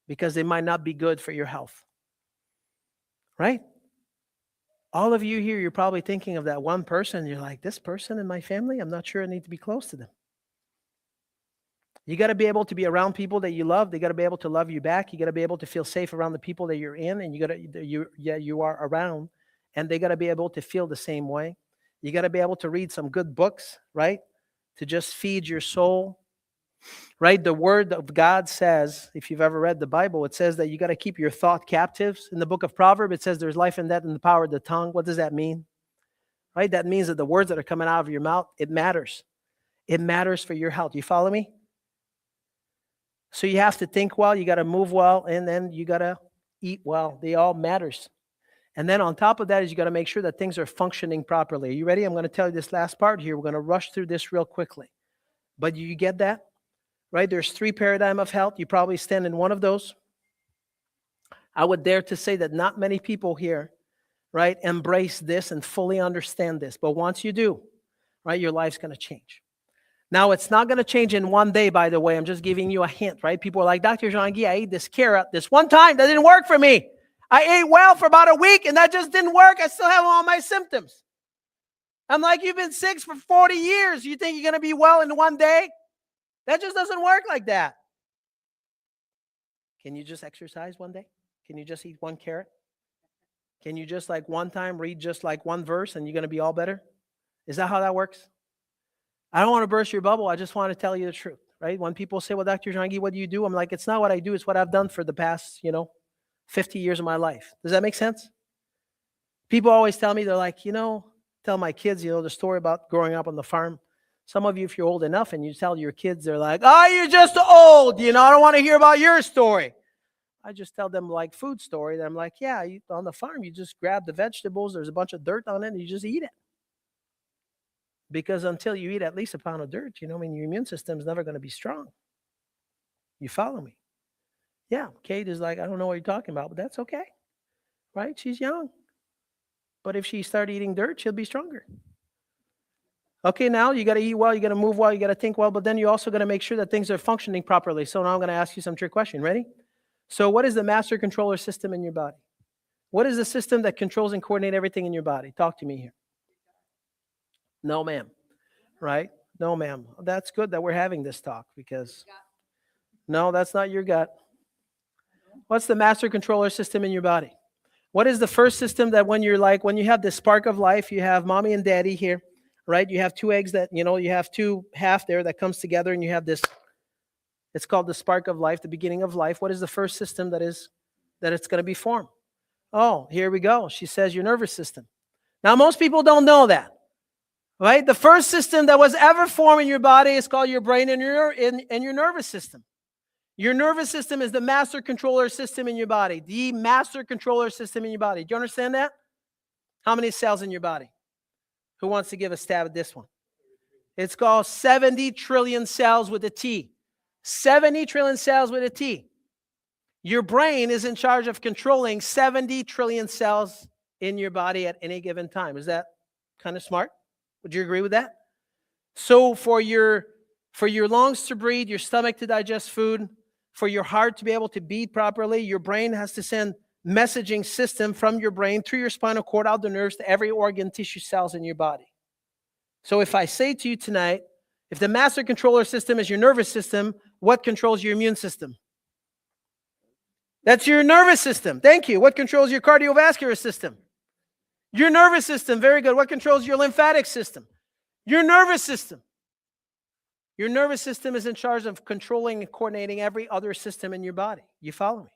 A: because they might not be good for your health. Right? All of you here, you're probably thinking of that one person. You're like, this person in my family, I'm not sure I need to be close to them. You got to be able to be around people that you love. They got to be able to love you back. You got to be able to feel safe around the people that you're in, and you are around, and they got to be able to feel the same way. You got to be able to read some good books, right? To just feed your soul, right? The Word of God says, if you've ever read the Bible, it says that you got to keep your thought captives. In the book of Proverbs, it says there's life and death in the power of the tongue. What does that mean? Right? That means that the words that are coming out of your mouth, it matters. It matters for your health. You follow me? So you have to think well, you got to move well, and then you got to eat well. They all matters. And then on top of that is you got to make sure that things are functioning properly. Are you ready? I'm going to tell you this last part here. We're going to rush through this real quickly. But you get that? Right? There's 3 paradigms of health. You probably stand in one of those. I would dare to say that not many people here, right, embrace this and fully understand this. But once you do, right, your life's going to change. Now, it's not going to change in one day, by the way. I'm just giving you a hint, right? People are like, Dr. Jean-Guy, I ate this carrot this one time. That didn't work for me. I ate well for about a week, and that just didn't work. I still have all my symptoms. I'm like, you've been sick for 40 years. You think you're going to be well in one day? That just doesn't work like that. Can you just exercise one day? Can you just eat one carrot? Can you just like one time read just like one verse and you're going to be all better? Is that how that works? I don't want to burst your bubble. I just want to tell you the truth, right? When people say, well, Dr. Jean-Guy, what do you do? I'm like, it's not what I do. It's what I've done for the past, 50 years of my life. Does that make sense? People always tell me, they're like, tell my kids, the story about growing up on the farm. Some of you, if you're old enough and you tell your kids, they're like, oh, you're just old. I don't want to hear about your story. I just tell them like food story. That I'm like, yeah, on the farm, you just grab the vegetables. There's a bunch of dirt on it and you just eat it. Because until you eat at least a pound of dirt, your immune system is never going to be strong. You follow me? Yeah, Kate is like, I don't know what you're talking about, but that's okay. Right? She's young. But if she starts eating dirt, she'll be stronger. Okay, now you got to eat well, you got to move well, you got to think well, but then you also got to make sure that things are functioning properly. So now I'm going to ask you some trick question. Ready? So what is the master controller system in your body? What is the system that controls and coordinates everything in your body? Talk to me here. No, ma'am. Right? No, ma'am. That's good that we're having this talk because no, that's not your gut. What's the master controller system in your body? What is the first system that when you have this spark of life, you have mommy and daddy here, right? You have two eggs that, you have two half there that comes together, and you have this, it's called the spark of life, the beginning of life. What is the first system that it's going to be formed? Oh, here we go. She says your nervous system. Now, most people don't know that, right? The first system that was ever formed in your body is called your brain and your nervous system. Your nervous system is the master controller system in your body, the master controller system in your body. Do you understand that? How many cells in your body? Who wants to give a stab at this one? It's called 70 trillion cells with a T. 70 trillion cells with a T. Your brain is in charge of controlling 70 trillion cells in your body at any given time. Is that kind of smart? Would you agree with that? So for your lungs to breathe, your stomach to digest food, for your heart to be able to beat properly, your brain has to send messaging system from your brain through your spinal cord out the nerves to every organ, tissue, cells in your body. So if I say to you tonight, if the master controller system is your nervous system, what controls your immune system? That's your nervous system. Thank you. What controls your cardiovascular system? Your nervous system. Very good. What controls your lymphatic system? Your nervous system. Your nervous system is in charge of controlling and coordinating every other system in your body. You follow me?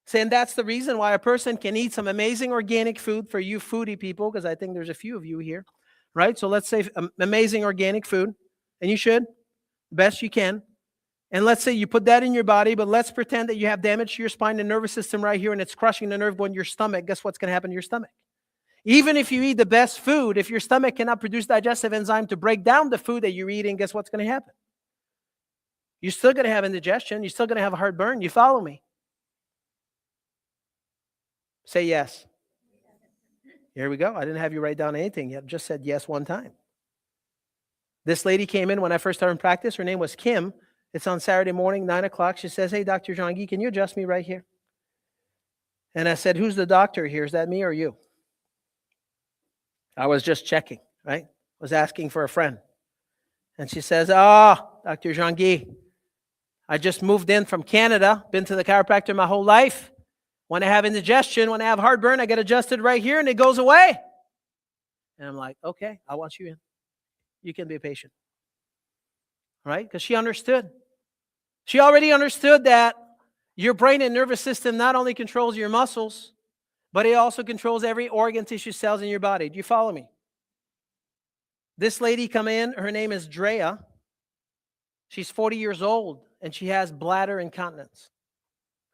A: Saying that's the reason why a person can eat some amazing organic food for you foodie people, because I think there's a few of you here, right? So let's say amazing organic food, and you should, best you can. And let's say you put that in your body, but let's pretend that you have damage to your spine and nervous system right here, and it's crushing the nerve going to your stomach. Guess what's going to happen to your stomach? Even if you eat the best food, if your stomach cannot produce digestive enzyme to break down the food that you're eating, guess what's going to happen? You're still going to have indigestion. You're still going to have a heartburn. You follow me? Say yes. Here we go. I didn't have you write down anything yet. Just said yes one time. This lady came in when I first started in practice. Her name was Kim. It's on Saturday morning, 9 o'clock. She says, hey, Dr. Jean-Guy, can you adjust me right here? And I said, who's the doctor here? Is that me or you? I was just checking, right? Was asking for a friend. And she says, Dr. Jean-Guy, I just moved in from Canada, been to the chiropractor my whole life. When I have indigestion, when I have heartburn, I get adjusted right here and it goes away. And I'm like, okay, I want you in. You can be a patient. Right? Because she understood. She already understood that your brain and nervous system not only controls your muscles, but it also controls every organ, tissue, cells in your body. Do you follow me? This lady come in, her name is Drea. She's 40 years old, and she has bladder incontinence.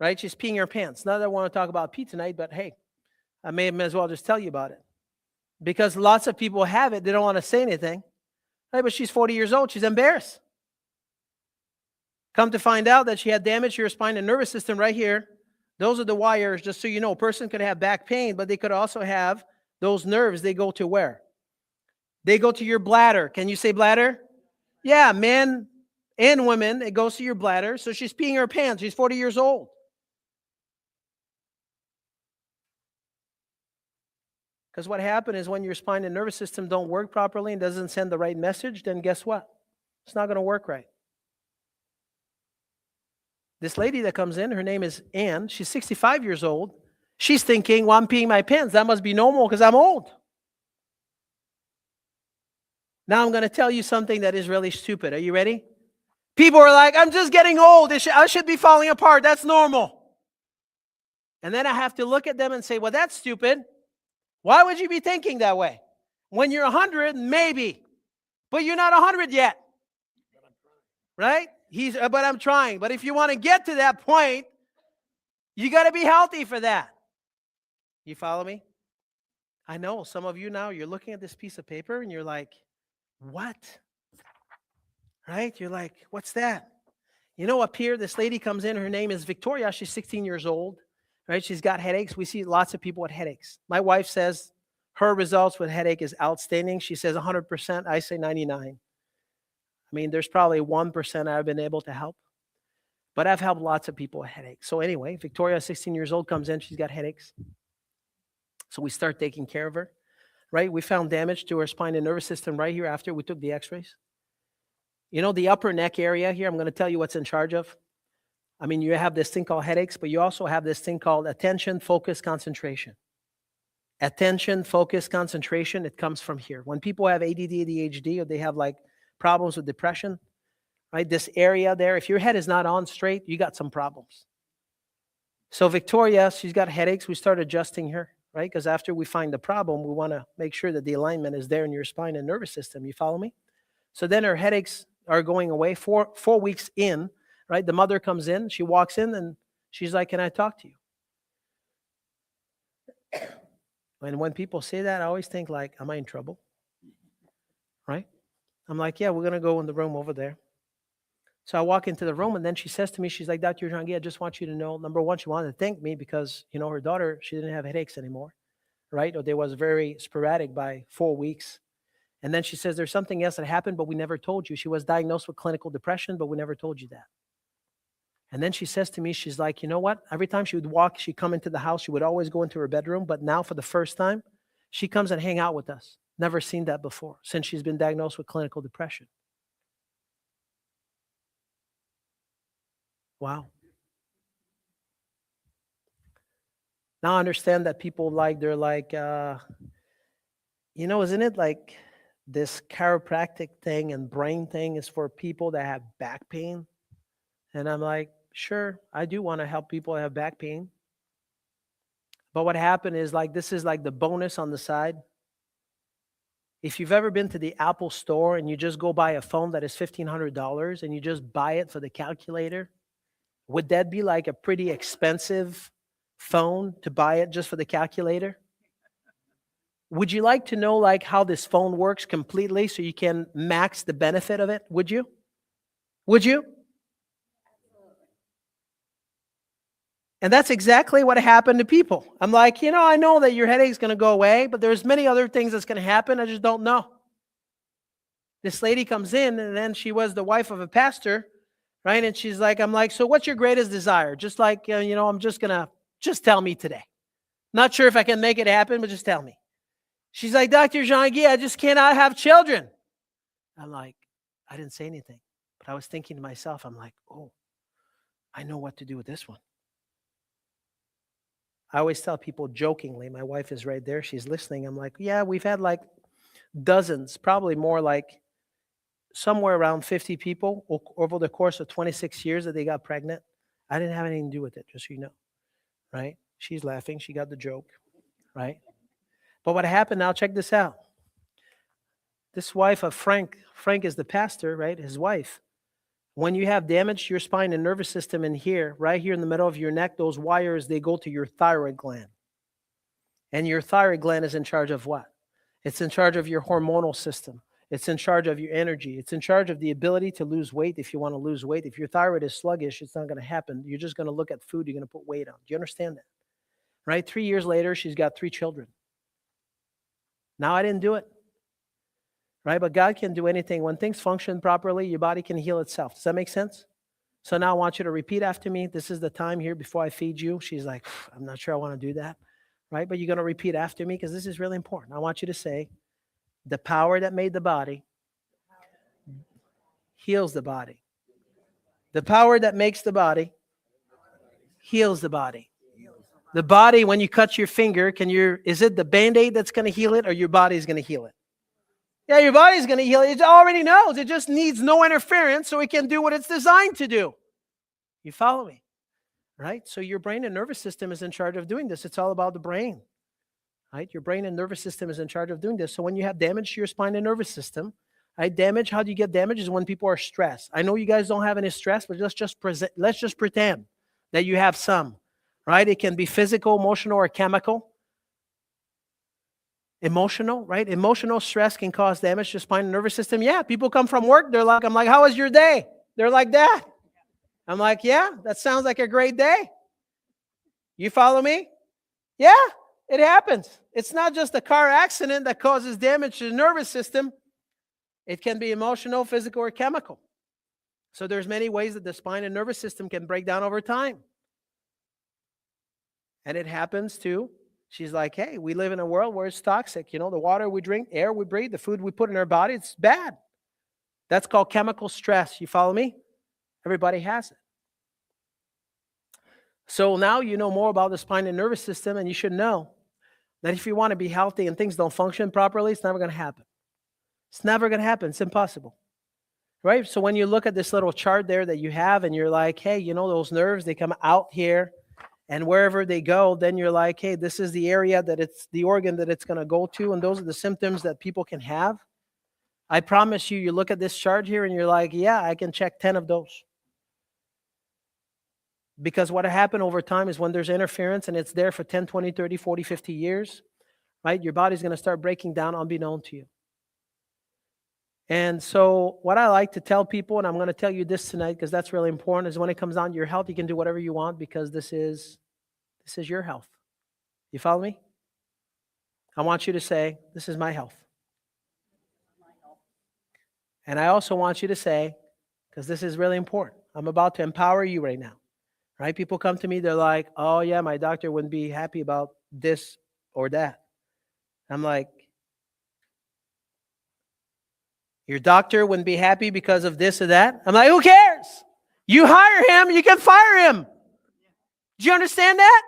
A: Right? She's peeing her pants. Not that I want to talk about pee tonight, but hey, I may as well just tell you about it. Because lots of people have it. They don't want to say anything. Right? But she's 40 years old. She's embarrassed. Come to find out that she had damage to her spine and nervous system right here. Those are the wires, just so you know. A person could have back pain, but they could also have those nerves. They go to where? They go to your bladder. Can you say bladder? Yeah, men and women, it goes to your bladder. So she's peeing her pants. She's 40 years old. Because what happened is when your spine and nervous system don't work properly and doesn't send the right message, then guess what? It's not going to work right. This lady that comes in, her name is Ann. She's 65 years old. She's thinking, well, I'm peeing my pants. That must be normal because I'm old. Now I'm going to tell you something that is really stupid. Are you ready? People are like, I'm just getting old. I should be falling apart. That's normal. And then I have to look at them and say, well, that's stupid. Why would you be thinking that way? When you're 100, maybe. But you're not 100 yet. Right? But I'm trying. But if you want to get to that point, you got to be healthy for that. You follow me? I know some of you now, you're looking at this piece of paper and you're like, what? Right? You're like, what's that? You know, up here, this lady comes in. Her name is Victoria. She's 16 years old. Right? She's got headaches. We see lots of people with headaches. My wife says her results with headache is outstanding. She says 100%. I say 99. I mean, there's probably 1% I've been able to help. But I've helped lots of people with headaches. So anyway, Victoria, 16 years old, comes in. She's got headaches. So we start taking care of her. Right? We found damage to her spine and nervous system right here after we took the x-rays. You know, the upper neck area here, I'm going to tell you what's in charge of. I mean, you have this thing called headaches, but you also have this thing called attention, focus, concentration. attention, focus, concentration, it comes from here. When people have ADD, ADHD, or they have like problems with depression, right? This area there, if your head is not on straight, you got some problems. So Victoria, she's got headaches. We start adjusting her, right? Because after we find the problem, we want to make sure that the alignment is there in your spine and nervous system. You follow me? So then her headaches are going away. Four weeks in, right? The mother comes in, she walks in, and she's like, "Can I talk to you?" And when people say that, I always think like, am I in trouble? Right? I'm like, yeah, we're going to go in the room over there. So I walk into the room, and then she says to me, she's like, "Dr. Jean-Guy, I just want you to know, number one, she wanted to thank me because, her daughter, she didn't have headaches anymore, right? Or they was very sporadic by 4 weeks. And then she says, there's something else that happened, but we never told you. She was diagnosed with clinical depression, but we never told you that. And then she says to me, she's like, you know what? Every time she would walk, she'd come into the house, she would always go into her bedroom. But now for the first time, she comes and hang out with us. Never seen that before since she's been diagnosed with clinical depression. Wow. Now I understand that people they're like, isn't it like this chiropractic thing and brain thing is for people that have back pain? And I'm like, sure, I do want to help people that have back pain. But what happened is this is like the bonus on the side. If you've ever been to the Apple store and you just go buy a phone that is $1,500 and you just buy it for the calculator, would that be like a pretty expensive phone to buy it just for the calculator? Would you like to know how this phone works completely so you can max the benefit of it? Would you? Would you? And that's exactly what happened to people. I'm like, I know that your headache's going to go away, but there's many other things that's going to happen. I just don't know. This lady comes in, and then she was the wife of a pastor, right? And she's like, I'm like, so what's your greatest desire? Just I'm just going to, just tell me today. Not sure if I can make it happen, but just tell me. She's like, Dr. Jean-Guy, I just cannot have children. I'm like, I didn't say anything, but I was thinking to myself, I'm like, oh, I know what to do with this one. I always tell people jokingly, my wife is right there, she's listening. I'm like, yeah, we've had dozens, probably more, somewhere around 50 people over the course of 26 years that they got pregnant. I didn't have anything to do with it, just so you know, right? She's laughing. She got the joke, right? But what happened now, check this out. This wife of Frank is the pastor, right? His wife. When you have damage to your spine and nervous system in here, right here in the middle of your neck, those wires, they go to your thyroid gland. And your thyroid gland is in charge of what? It's in charge of your hormonal system. It's in charge of your energy. It's in charge of the ability to lose weight if you want to lose weight. If your thyroid is sluggish, it's not going to happen. You're just going to look at food, you're going to put weight on. Do you understand that? Right? 3 years later, she's got 3 children. Now I didn't do it. Right? But God can do anything. When things function properly, your body can heal itself. Does that make sense? So now I want you to repeat after me. This is the time here before I feed you. She's like, I'm not sure I want to do that. Right? But you're going to repeat after me because this is really important. I want you to say, the power that made the body heals the body. The power that makes the body heals the body. The body, when you cut your finger, is it the Band-Aid that's going to heal it or your body's going to heal it? Yeah, your body's going to heal it. It already knows. It just needs no interference so it can do what it's designed to do. You follow me? Right? So your brain and nervous system is in charge of doing this. It's all about the brain. Right? Your brain and nervous system is in charge of doing this. So when you have damage to your spine and nervous system, right? Damage, how do you get damage is when people are stressed. I know you guys don't have any stress, but let's just pretend that you have some. Right? It can be physical, emotional, or chemical. Emotional, right? Emotional stress can cause damage to spine and nervous system. Yeah, people come from work. They're like, I'm like, how was your day? They're like that. I'm like, yeah, that sounds like a great day. You follow me? Yeah, it happens. It's not just a car accident that causes damage to the nervous system. It can be emotional, physical, or chemical. So there's many ways that the spine and nervous system can break down over time. And it happens too. She's like, hey, we live in a world where it's toxic. The water we drink, air we breathe, the food we put in our body, it's bad. That's called chemical stress. You follow me? Everybody has it. So now you know more about the spine and nervous system, and you should know That if you want to be healthy and things don't function properly, it's never going to happen. It's never going to happen. It's impossible. Right? So when you look at this little chart there that you have and you're like, hey, you know, those nerves, they come out here and wherever they go, then you're like, hey, this is the area that it's the organ that it's going to go to. And those are the symptoms that people can have. I promise you, you look at this chart here and you're like, yeah, I can check 10 of those. Because what happened over time is when there's interference and it's there for 10, 20, 30, 40, 50 years, right? Your body's going to start breaking down unbeknown to you. And so what I like to tell people, and I'm going to tell you this tonight because that's really important, is when it comes down to your health, you can do whatever you want because this is your health. You follow me? I want you to say, this is my health. And I also want you to say, because this is really important, I'm about to empower you right now. Right? People come to me, they're like, oh yeah, my doctor wouldn't be happy about this or that. I'm like, your doctor wouldn't be happy because of this or that? I'm like, who cares? You hire him, you can fire him. Do you understand that?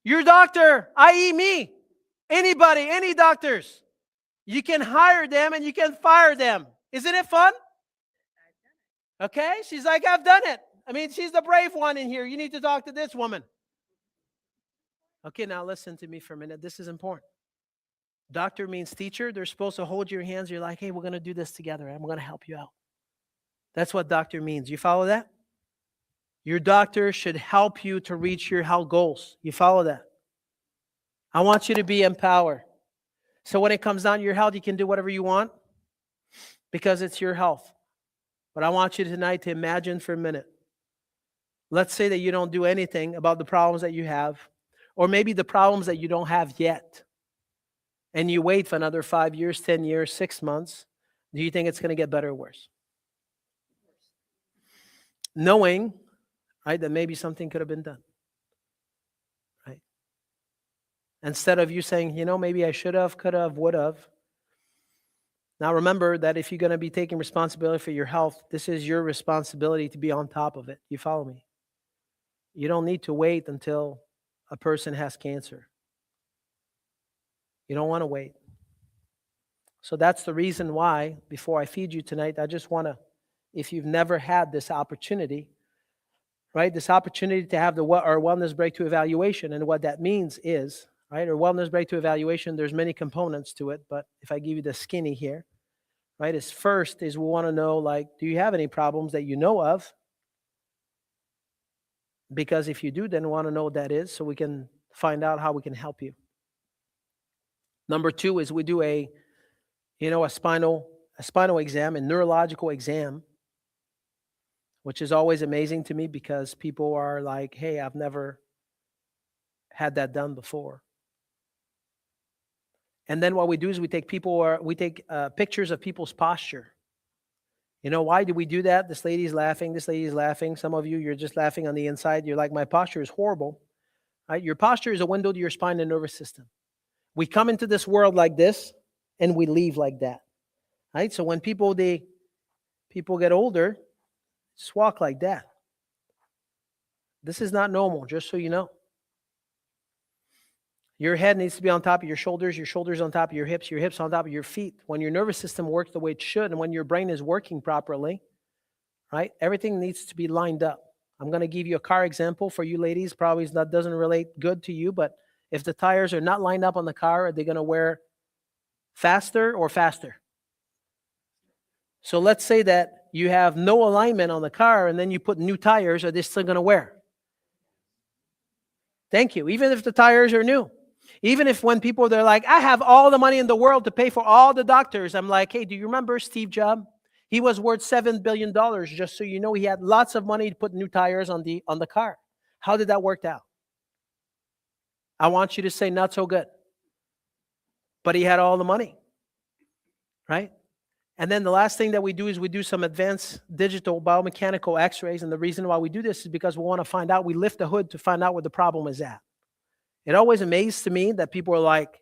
A: Your doctor, i.e. me, anybody, any doctors, you can hire them and you can fire them. Isn't it fun? Okay, she's like, I've done it. I mean, she's the brave one in here. You need to talk to this woman. Okay, now listen to me for a minute. This is important. Doctor means teacher. They're supposed to hold your hands. You're like, hey, we're going to do this together. I'm going to help you out. That's what doctor means. You follow that? Your doctor should help you to reach your health goals. You follow that? I want you to be empowered. So when it comes down to your health, you can do whatever you want because it's your health. But I want you tonight to imagine for a minute. Let's say that you don't do anything about the problems that you have, or maybe the problems that you don't have yet. And you wait for another 5 years, 10 years, 6 months. Do you think it's going to get better or worse? Knowing, right, that maybe something could have been done. Right? Instead of you saying, you know, maybe I should have, could have, would have. Now remember that if you're going to be taking responsibility for your health, this is your responsibility to be on top of it. You follow me? You don't need to wait until a person has cancer. You don't want to wait. So that's the reason why, before I feed you tonight, I just want to, if you've never had this opportunity, right, this opportunity to have our wellness breakthrough evaluation, and what that means is, right, our wellness breakthrough evaluation, there's many components to it, but if I give you the skinny here, right, is first is we want to know, like, do you have any problems that you know of? Because if you do, then we want to know what that is so we can find out how we can help you. Number two is we do a spinal exam, a neurological exam, which is always amazing to me because people are like, hey, I've never had that done before. And then what we do is we take pictures of people's posture. You know, why do we do that? This lady's laughing. This lady's laughing. Some of you, you're just laughing on the inside. You're like, my posture is horrible. Right? Your posture is a window to your spine and nervous system. We come into this world like this, and we leave like that. Right? So when people get older, just walk like that. This is not normal, just so you know. Your head needs to be on top of your shoulders on top of your hips on top of your feet. When your nervous system works the way it should, and when your brain is working properly, right, everything needs to be lined up. I'm going to give you a car example for you ladies. Probably that doesn't relate good to you, but if the tires are not lined up on the car, are they going to wear faster or faster? So let's say that you have no alignment on the car and then you put new tires, are they still going to wear? Thank you. Even if the tires are new. Even if when people, they're like, I have all the money in the world to pay for all the doctors. I'm like, hey, do you remember Steve Jobs? He was worth $7 billion, just so you know. He had lots of money to put new tires on the car. How did that work out? I want you to say not so good. But he had all the money, right? And then the last thing that we do is we do some advanced digital biomechanical x-rays. And the reason why we do this is because we want to find out, we lift the hood to find out where the problem is at. It always amazes to me that people are like,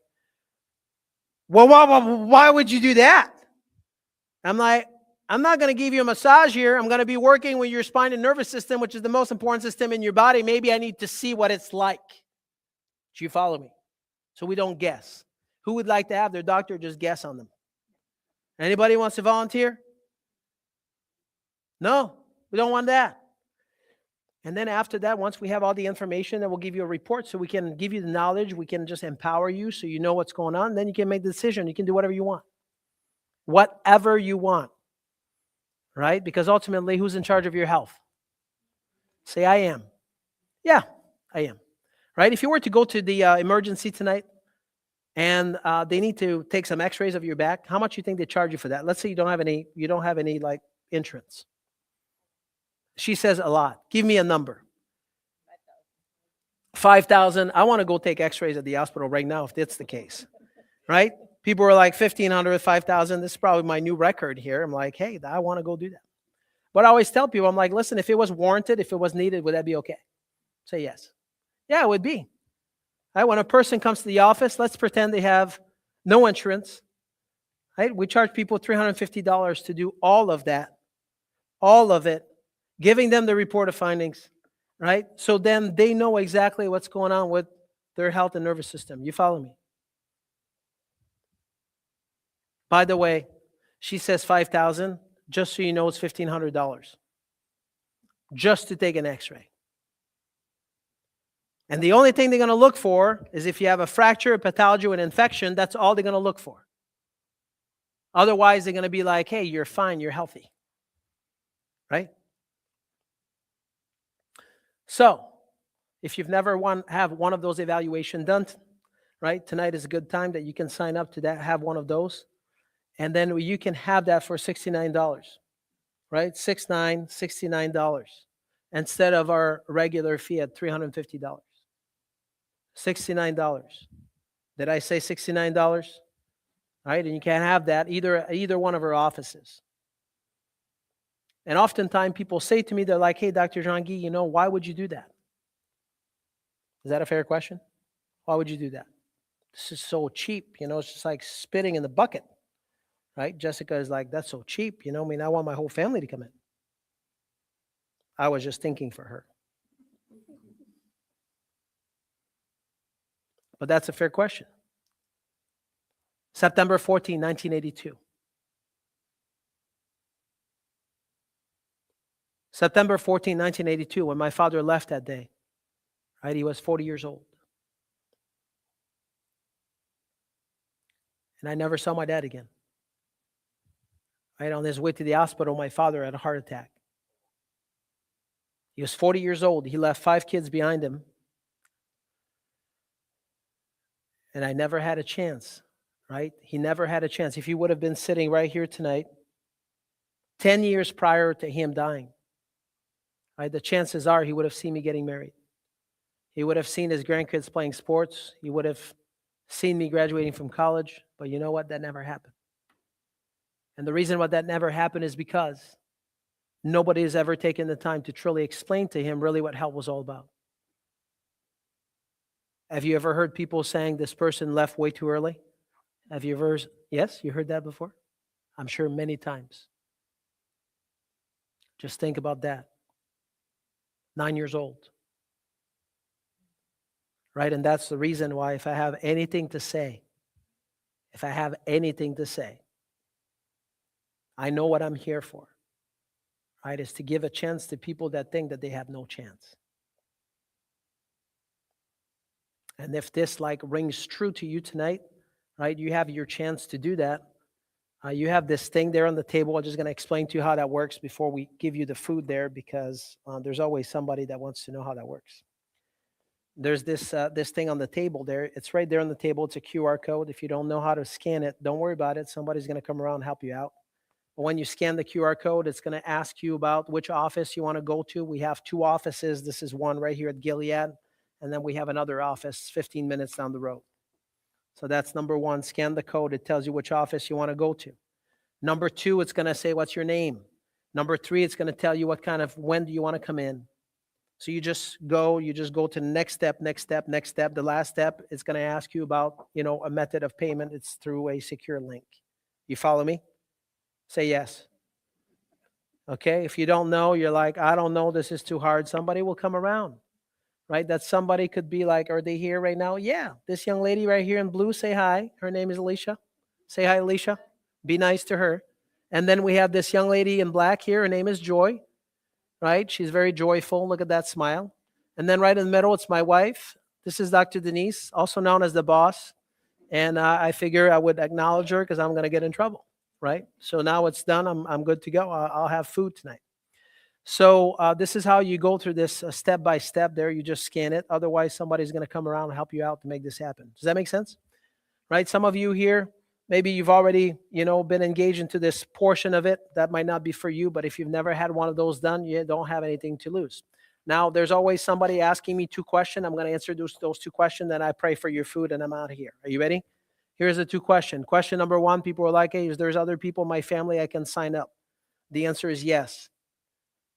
A: well, why would you do that? I'm like, I'm not going to give you a massage here. I'm going to be working with your spine and nervous system, which is the most important system in your body. Maybe I need to see what it's like. Do you follow me? so we don't guess. Who would like to have their doctor just guess on them? Anybody wants to volunteer? No, we don't want that. And then after that, once we have all the information, then we'll give you a report so we can give you the knowledge. We can just empower you so you know what's going on. Then you can make the decision. You can do whatever you want. Whatever you want. Right? Because ultimately, who's in charge of your health? Say, I am. Yeah, I am. Right? If you were to go to the emergency tonight and they need to take some x-rays of your back, how much do you think they charge you for that? Let's say you don't have any like insurance. She says a lot. Give me a number. 5,000. I want to go take x-rays at the hospital right now if that's the case. Right? People are like 1,500, 5,000. This is probably my new record here. I'm like, hey, I want to go do that. But I always tell people, I'm like, listen, if it was warranted, if it was needed, would that be okay? Say yes. Yeah, it would be. Right? When a person comes to the office, let's pretend they have no insurance. Right? We charge people $350 to do all of that. All of it. Giving them the report of findings, right? So then they know exactly what's going on with their health and nervous system. You follow me? By the way, she says 5,000, just so you know it's $1,500 just to take an x-ray. And the only thing they're going to look for is if you have a fracture, a pathology, or an infection, that's all they're going to look for. Otherwise, they're going to be like, hey, you're fine, you're healthy, right? So, if you've never have one of those evaluations done, right, tonight is a good time that you can sign up to that, have one of those. And then you can have that for $69, right? $69 instead of our regular fee at $350. $69. Did I say $69? Right? And you can have that either one of our offices. And oftentimes people say to me, they're like, hey, Dr. Jean-Guy, why would you do that? Is that a fair question? Why would you do that? This is so cheap. It's just like spitting in the bucket, right? Jessica is like, that's so cheap. I want my whole family to come in. I was just thinking for her. But that's a fair question. September 14, 1982. September 14, 1982, when my father left that day, right? He was 40 years old. And I never saw my dad again. Right? On his way to the hospital, my father had a heart attack. He was 40 years old. He left 5 kids behind him. And I never had a chance, right? He never had a chance. If he would have been sitting right here tonight, 10 years prior to him dying, right, the chances are he would have seen me getting married. He would have seen his grandkids playing sports. He would have seen me graduating from college. But you know what? That never happened. And the reason why that never happened is because nobody has ever taken the time to truly explain to him really what health was all about. Have you ever heard people saying this person left way too early? Have you ever? Yes, you heard that before? I'm sure many times. Just think about that. 9 years old. Right? And that's the reason why if I have anything to say, I know what I'm here for. Right? Is to give a chance to people that think that they have no chance. And if this rings true to you tonight, right, you have your chance to do that. You have this thing there on the table. I'm just going to explain to you how that works before we give you the food there, because there's always somebody that wants to know how that works. There's this thing on the table there. It's right there on the table. It's a QR code. If you don't know how to scan it, don't worry about it. Somebody's going to come around and help you out. But when you scan the QR code, it's going to ask you about which office you want to go to. We have 2 offices. This is one right here at Gilead. And then we have another office 15 minutes down the road. So that's number 1. Scan the code. It tells you which office you want to go to. Number 2, it's going to say, what's your name? Number 3, it's going to tell you when do you want to come in. So you just go to the next step. The last step, it's going to ask you about, a method of payment. It's through a secure link. You follow me? Say yes. Okay. If you don't know, you're like, I don't know, this is too hard. Somebody will come around. right? That somebody could be like, are they here right now? Yeah, this young lady right here in blue, say hi. Her name is Alicia. Say hi, Alicia. Be nice to her. And then we have this young lady in black here. Her name is Joy, right? She's very joyful. Look at that smile. And then right in the middle, it's my wife. This is Dr. Denise, also known as the boss. And I figure I would acknowledge her because I'm going to get in trouble, right? So now it's done. I'm good to go. I'll have food tonight. So this is how you go through this step by step there. You just scan it. Otherwise, somebody's going to come around and help you out to make this happen. Does that make sense? Right? Some of you here, maybe you've already, been engaged into this portion of it. That might not be for you, but if you've never had one of those done, you don't have anything to lose. Now, there's always somebody asking me 2 questions. I'm going to answer those 2 questions, then I pray for your food, and I'm out of here. Are you ready? Here's the 2 questions. Question number 1, people are like, hey, is there's other people in my family I can sign up? The answer is yes.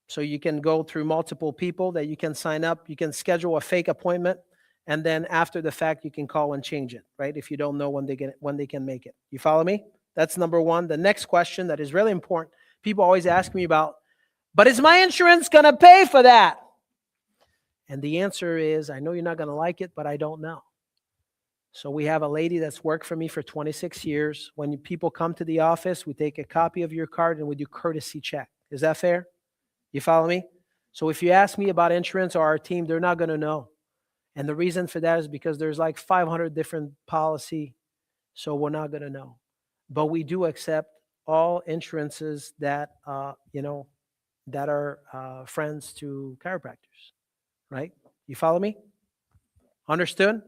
A: So you can go through multiple people that you can sign up. You can schedule a fake appointment, and then after the fact, you can call and change it, right? If you don't know when they can make it. You follow me? That's number 1. The next question that is really important, people always ask me about, but is my insurance going to pay for that? And the answer is, I know you're not going to like it, but I don't know. So we have a lady that's worked for me for 26 years. When people come to the office, we take a copy of your card and we do courtesy check. Is that fair? You follow me? So if you ask me about insurance or our team, they're not going to know. And the reason for that is because there's like 500 different policy, so we're not going to know. But we do accept all insurances that, that are friends to chiropractors, right? You follow me? Understood?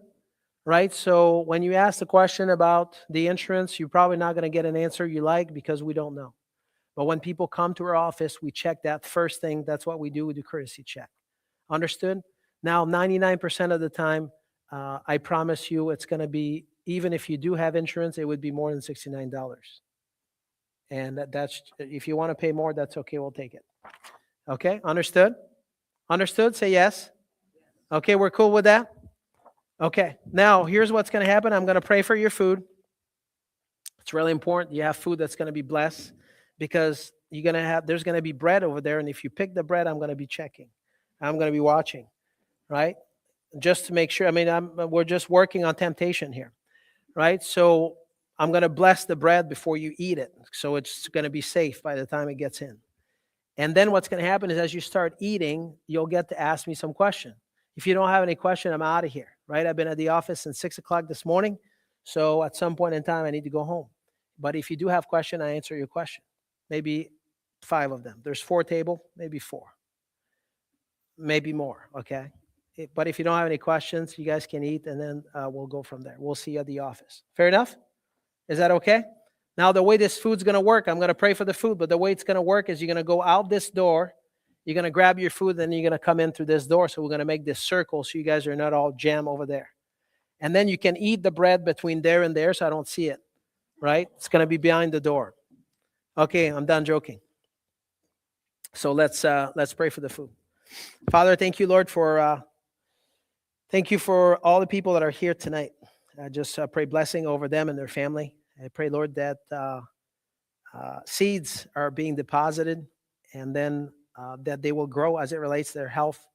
A: Right? So when you ask the question about the insurance, you're probably not going to get an answer you like because we don't know. But when people come to our office, we check that first thing. That's what we do. We do courtesy check. Understood? Now, 99% of the time, I promise you it's going to be, even if you do have insurance, it would be more than $69. And that's, if you want to pay more, that's okay. We'll take it. Okay? Understood? Understood? Say yes. Okay, we're cool with that? Okay. Now, here's what's going to happen. I'm going to pray for your food. It's really important. You have food that's going to be blessed, because there's going to be bread over there. And if you pick the bread, I'm going to be checking. I'm going to be watching, right? Just to make sure. I mean, we're just working on temptation here, right? So I'm going to bless the bread before you eat it. So it's going to be safe by the time it gets in. And then what's going to happen is as you start eating, you'll get to ask me some question. If you don't have any question, I'm out of here, right? I've been at the office since 6 o'clock this morning. So at some point in time, I need to go home. But if you do have question, I answer your question. Maybe 5 of them. There's 4 table, maybe 4. Maybe more, okay? But if you don't have any questions, you guys can eat, and then we'll go from there. We'll see you at the office. Fair enough? Is that okay? Now, the way this food's going to work, I'm going to pray for the food, but the way it's going to work is you're going to go out this door, you're going to grab your food, then you're going to come in through this door. So we're going to make this circle so you guys are not all jam over there. And then you can eat the bread between there and there so I don't see it, right? It's going to be behind the door. Okay, I'm done joking. So let's pray for the food. Father, thank you, Lord, thank you for all the people that are here tonight. I just pray blessing over them and their family. I pray, Lord, that seeds are being deposited, and then that they will grow as it relates to their health,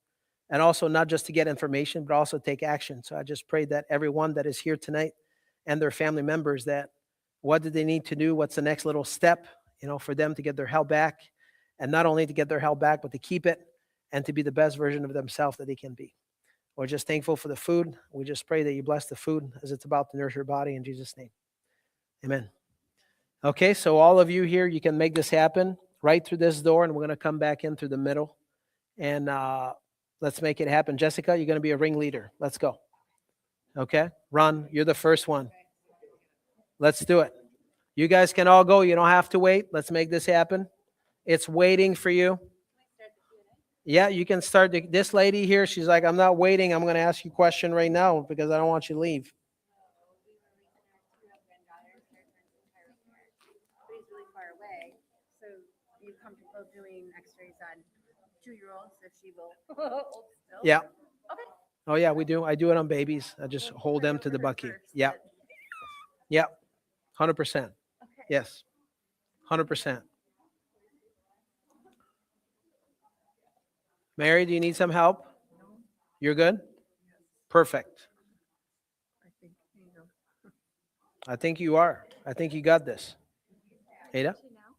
A: and also not just to get information, but also take action. So I just pray that everyone that is here tonight and their family members, that what do they need to do? What's the next little step, for them to get their health back, and not only to get their health back, but to keep it and to be the best version of themselves that they can be. We're just thankful for the food. We just pray that you bless the food as it's about to nourish your body in Jesus' name. Amen. Okay, so all of you here, you can make this happen right through this door, and we're going to come back in through the middle. And let's make it happen. Jessica, you're going to be a ringleader. Let's go. Okay, Ron, you're the first one. Let's do it. You guys can all go. You don't have to wait. Let's make this happen. It's waiting for you. Yeah, you can start. This lady here, she's like, I'm not waiting. I'm going to ask you a question right now because I don't want you to leave.
B: Doing x-rays on 2-year-olds if she will hold still.
A: Yeah.
B: Okay.
A: Oh, yeah, we do. I do it on babies. I just hold them to the bucky. Yeah. Yeah. 100%.
B: Okay.
A: Yes. 100%. Mary, do you need some help? You're good? Perfect.
B: I think, you know.
A: I think you are. I think you got this. Ada?
B: Actually now,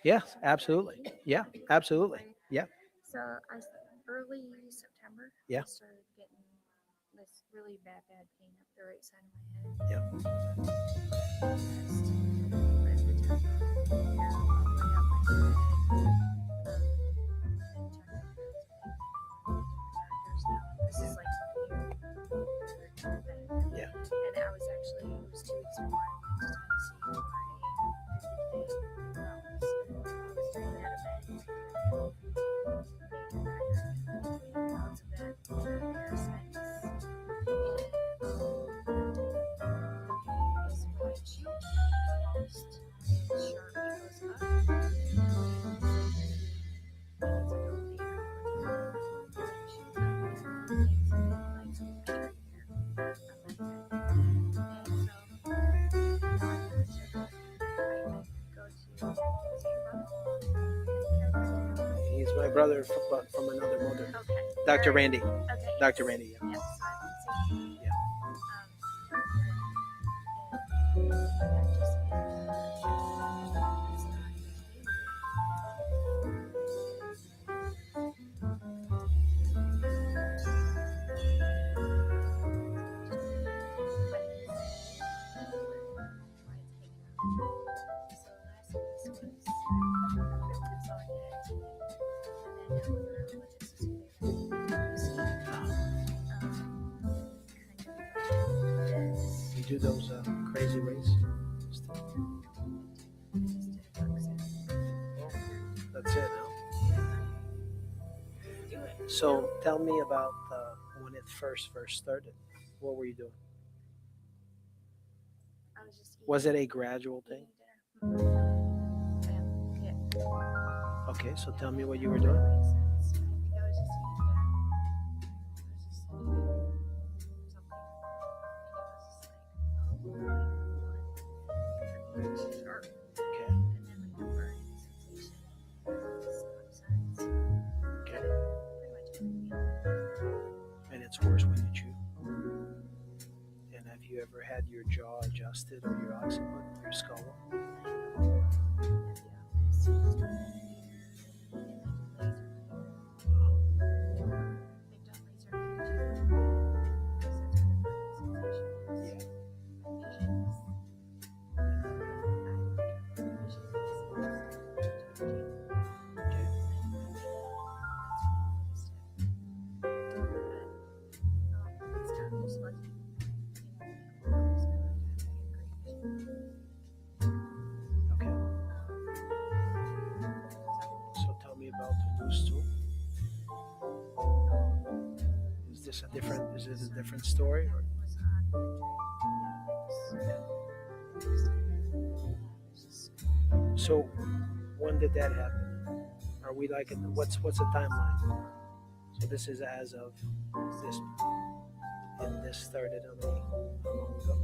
A: Yes, absolutely. Yeah, absolutely. Yeah.
B: so early September,
A: Yeah.
B: I started getting this really bad pain up the right side of my head.
A: Yeah.
B: Right at the top of my hair, all the way up my head. And checked out doctors now. This is like
A: Yeah.
B: and I was actually, it was 2 weeks before I went to Tennessee for my 50K wellness. I was doing that event. And I got 8 pounds of that parasites. Is which almost as sharp goes up. It's like a big
A: He's my brother from another mother.
B: Okay.
A: Dr. Randy.
B: Okay.
A: Dr. Randy. Yeah.
B: Yes, so I can see.
A: Yeah.
B: And that just it's
A: You do those crazy race? That's it, huh? So tell me about when it first started. What were you doing?
B: I was just
A: Was it a gradual thing?
B: eating dinner. Yeah.
A: Okay, so tell me what you were doing.
B: I think I was just eating dinner. I was just eating something. And it was just like, sharp.
A: Okay.
B: And then like the burning sensation. Stop signs.
A: Okay.
B: Pretty much everything.
A: And it's worse when you chew. And have you ever had your jaw adjusted or your occiput, your skull? Okay. So tell me about the loose stool. Is this a different story? Or? So when did that happen? Are we like what's the timeline? So this is as of this, and this started how long ago?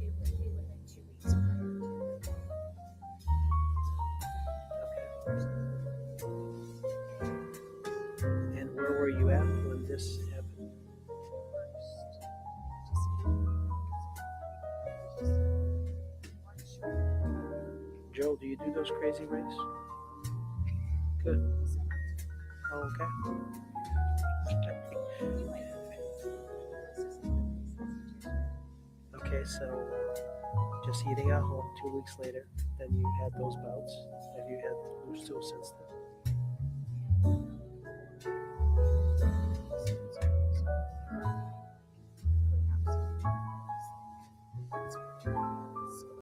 B: It would be within 2 weeks prior to
A: Okay. And where were you at when this happened? Joe, do you do those crazy rays? Good. Oh, okay. Okay, so just eating at home 2 weeks later, then you had those bouts. Have you had loose stool since then?